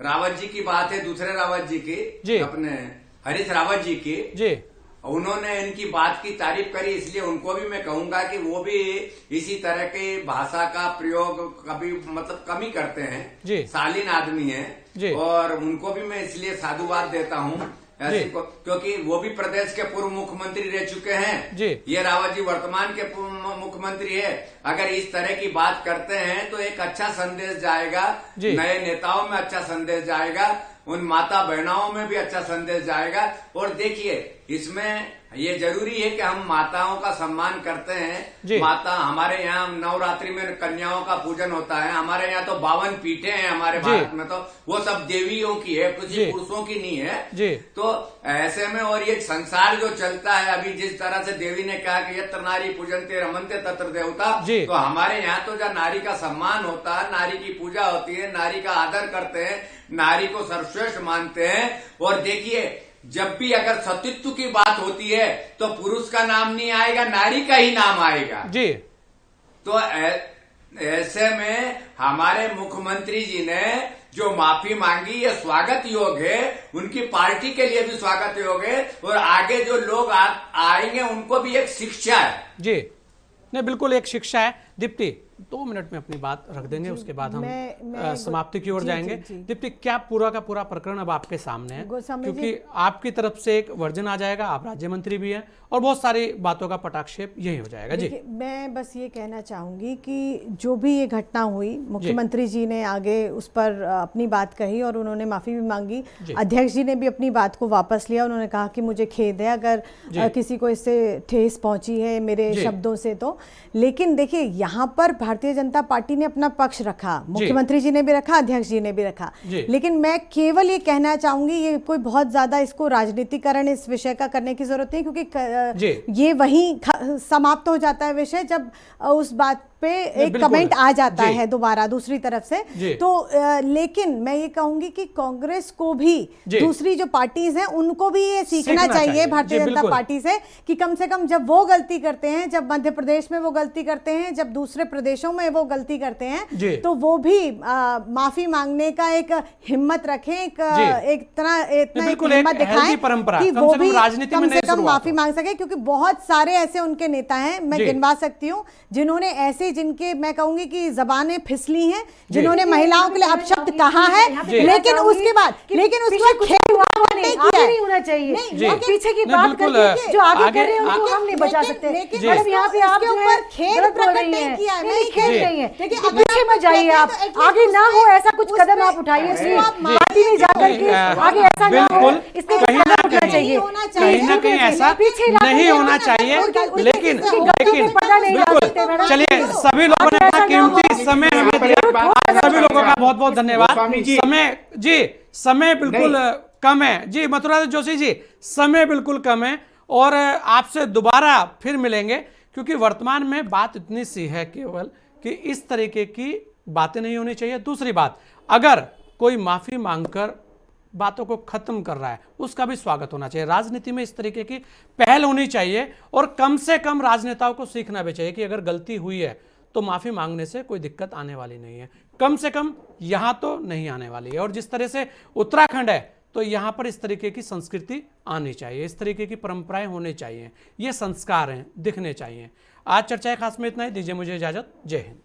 [SPEAKER 11] रावत जी की बात है, दूसरे रावत जी की
[SPEAKER 1] जी,
[SPEAKER 11] अपने हरीश रावत जी की
[SPEAKER 1] जी,
[SPEAKER 11] उन्होंने इनकी बात की तारीफ करी, इसलिए उनको भी मैं कहूंगा कि वो भी इसी तरह की भाषा का प्रयोग कभी मतलब कम ही करते हैं
[SPEAKER 1] जी।
[SPEAKER 11] शालीन आदमी है
[SPEAKER 1] जी।
[SPEAKER 11] और उनको भी मैं इसलिए साधुवाद देता हूँ ऐसे को, क्योंकि वो भी प्रदेश के पूर्व मुख्यमंत्री रह चुके हैं
[SPEAKER 1] जी।
[SPEAKER 11] ये रावत जी वर्तमान के मुख्यमंत्री है। अगर इस तरह की बात करते हैं तो एक अच्छा संदेश जाएगा, नए नेताओं में अच्छा संदेश जाएगा, उन माता बहनाओं में भी अच्छा संदेश जाएगा। और देखिए, इसमें ये जरूरी है कि हम माताओं का सम्मान करते हैं। माता, हमारे यहाँ नवरात्रि में कन्याओं का पूजन होता है, हमारे यहाँ तो 52 पीठे हैं हमारे भारत में, तो वो सब देवियों की है, किसी पुरुषों की नहीं है। तो ऐसे में, और ये संसार जो चलता है अभी, जिस तरह से देवी ने कहा कि यत्र नारी पूजनते रमनते तत्र देवता, तो हमारे यहाँ तो जब नारी का सम्मान होता है, नारी की पूजा होती है, नारी का आदर करते हैं, नारी को सर्वश्रेष्ठ मानते हैं। और देखिए, जब भी अगर सतीत्व की बात होती है तो पुरुष का नाम नहीं आएगा, नारी का ही नाम आएगा
[SPEAKER 1] जी।
[SPEAKER 11] तो ऐसे में हमारे मुख्यमंत्री जी ने जो माफी मांगी, ये स्वागत योग्य है, उनकी पार्टी के लिए भी स्वागत योग्य है, और आगे जो लोग आएंगे उनको भी एक शिक्षा है जी।
[SPEAKER 1] नहीं, बिल्कुल एक शिक्षा है। दीप्ति, 2 मिनट में अपनी बात रख देंगे, उसके बाद हम समाप्ति की ओर जाएंगे। दीप्ति, क्या पूरा का पूरा प्रकरण अब आपके सामने है, क्योंकि आपकी तरफ से एक वर्जन आ जाएगा, आप राज्य मंत्री भी हैं, और बहुत सारी बातों का पटाक्षेप यही हो जाएगा जी।
[SPEAKER 12] मैं बस ये कहना चाहूंगी कि जो भी ये घटना हुई, मुख्यमंत्री जी ने आगे उस पर अपनी बात कही और उन्होंने माफी भी मांगी। अध्यक्ष जी ने भी अपनी बात को वापस लिया, उन्होंने कहा कि मुझे खेद है अगर किसी को इससे ठेस पहुंची है मेरे शब्दों से तो। लेकिन देखिए, यहाँ पर भारतीय जनता पार्टी ने अपना पक्ष रखा, मुख्यमंत्री जी ने भी रखा, अध्यक्ष जी ने भी रखा। लेकिन मैं केवल ये कहना चाहूंगी, ये कोई बहुत ज्यादा इसको राजनीतिकरण इस विषय का करने की जरूरत नहीं, क्योंकि ये वहीं समाप्त हो जाता है विषय, जब उस बात पे एक कमेंट आ जाता है दोबारा दूसरी तरफ से, तो लेकिन मैं ये कहूंगी कि कांग्रेस को भी दूसरी जो पार्टीज हैं उनको भी ये सीखना चाहिए भारतीय जनता पार्टी से कि कम से कम जब वो गलती करते हैं, जब मध्य प्रदेश में वो गलती करते हैं, जब दूसरे प्रदेशों में वो गलती करते हैं, तो वो भी माफी मांगने का एक हिम्मत रखें, इतना हिम्मत दिखाएं कि वो भी कम से कम माफी मांग सके, क्योंकि बहुत सारे ऐसे उनके नेता हैं, मैं गिनवा सकती हूँ, जिन्होंने ऐसे, जिनके मैं कहूंगी कि जबानें फिसली हैं, जिन्होंने महिलाओं के लिए अपशब्द कहा है, लेकिन उसके बाद
[SPEAKER 6] नहीं होना चाहिए। पीछे की बात करके जो आगे कर रहे हैं उनको हम नहीं बचा सकते। मैडम यहाँ पे आप जो है गलत बोल रही हैं, नहीं खेल रही हैं, पीछे मत जाइए, आप आगे ना हो ऐसा कुछ कदम आप उठाइए, पार्टी में जाकर के आगे ऐसा ना हो, इसको उठना चाहिए।
[SPEAKER 1] कहीं ना कहीं ऐसा नहीं होना चाहिए, लेकिन बिल्कुल चलिए, सभी लोगों ने अपना कीमती समय हमें दिया, सभी लोगों का बहुत बहुत धन्यवाद। समय बिल्कुल कम है जी, मथुरा जोशी जी, समय बिल्कुल कम है और आपसे दोबारा फिर मिलेंगे, क्योंकि वर्तमान में बात इतनी सी है केवल कि इस तरीके की बातें नहीं होनी चाहिए। दूसरी बात, अगर कोई माफी मांगकर बातों को खत्म कर रहा है उसका भी स्वागत होना चाहिए। राजनीति में इस तरीके की पहल होनी चाहिए और कम से कम राजनेताओं को सीखना भी चाहिए कि अगर गलती हुई है तो माफी मांगने से कोई दिक्कत आने वाली नहीं है, कम से कम यहां तो नहीं आने वाली है। और जिस तरह से उत्तराखंड है तो यहां पर इस तरीके की संस्कृति आनी चाहिए, इस तरीके की परंपराएं होनी चाहिए, ये संस्कार हैं, दिखने चाहिए। आज चर्चा खास में इतना ही, दीजिए मुझे इजाजत, जय हिंद।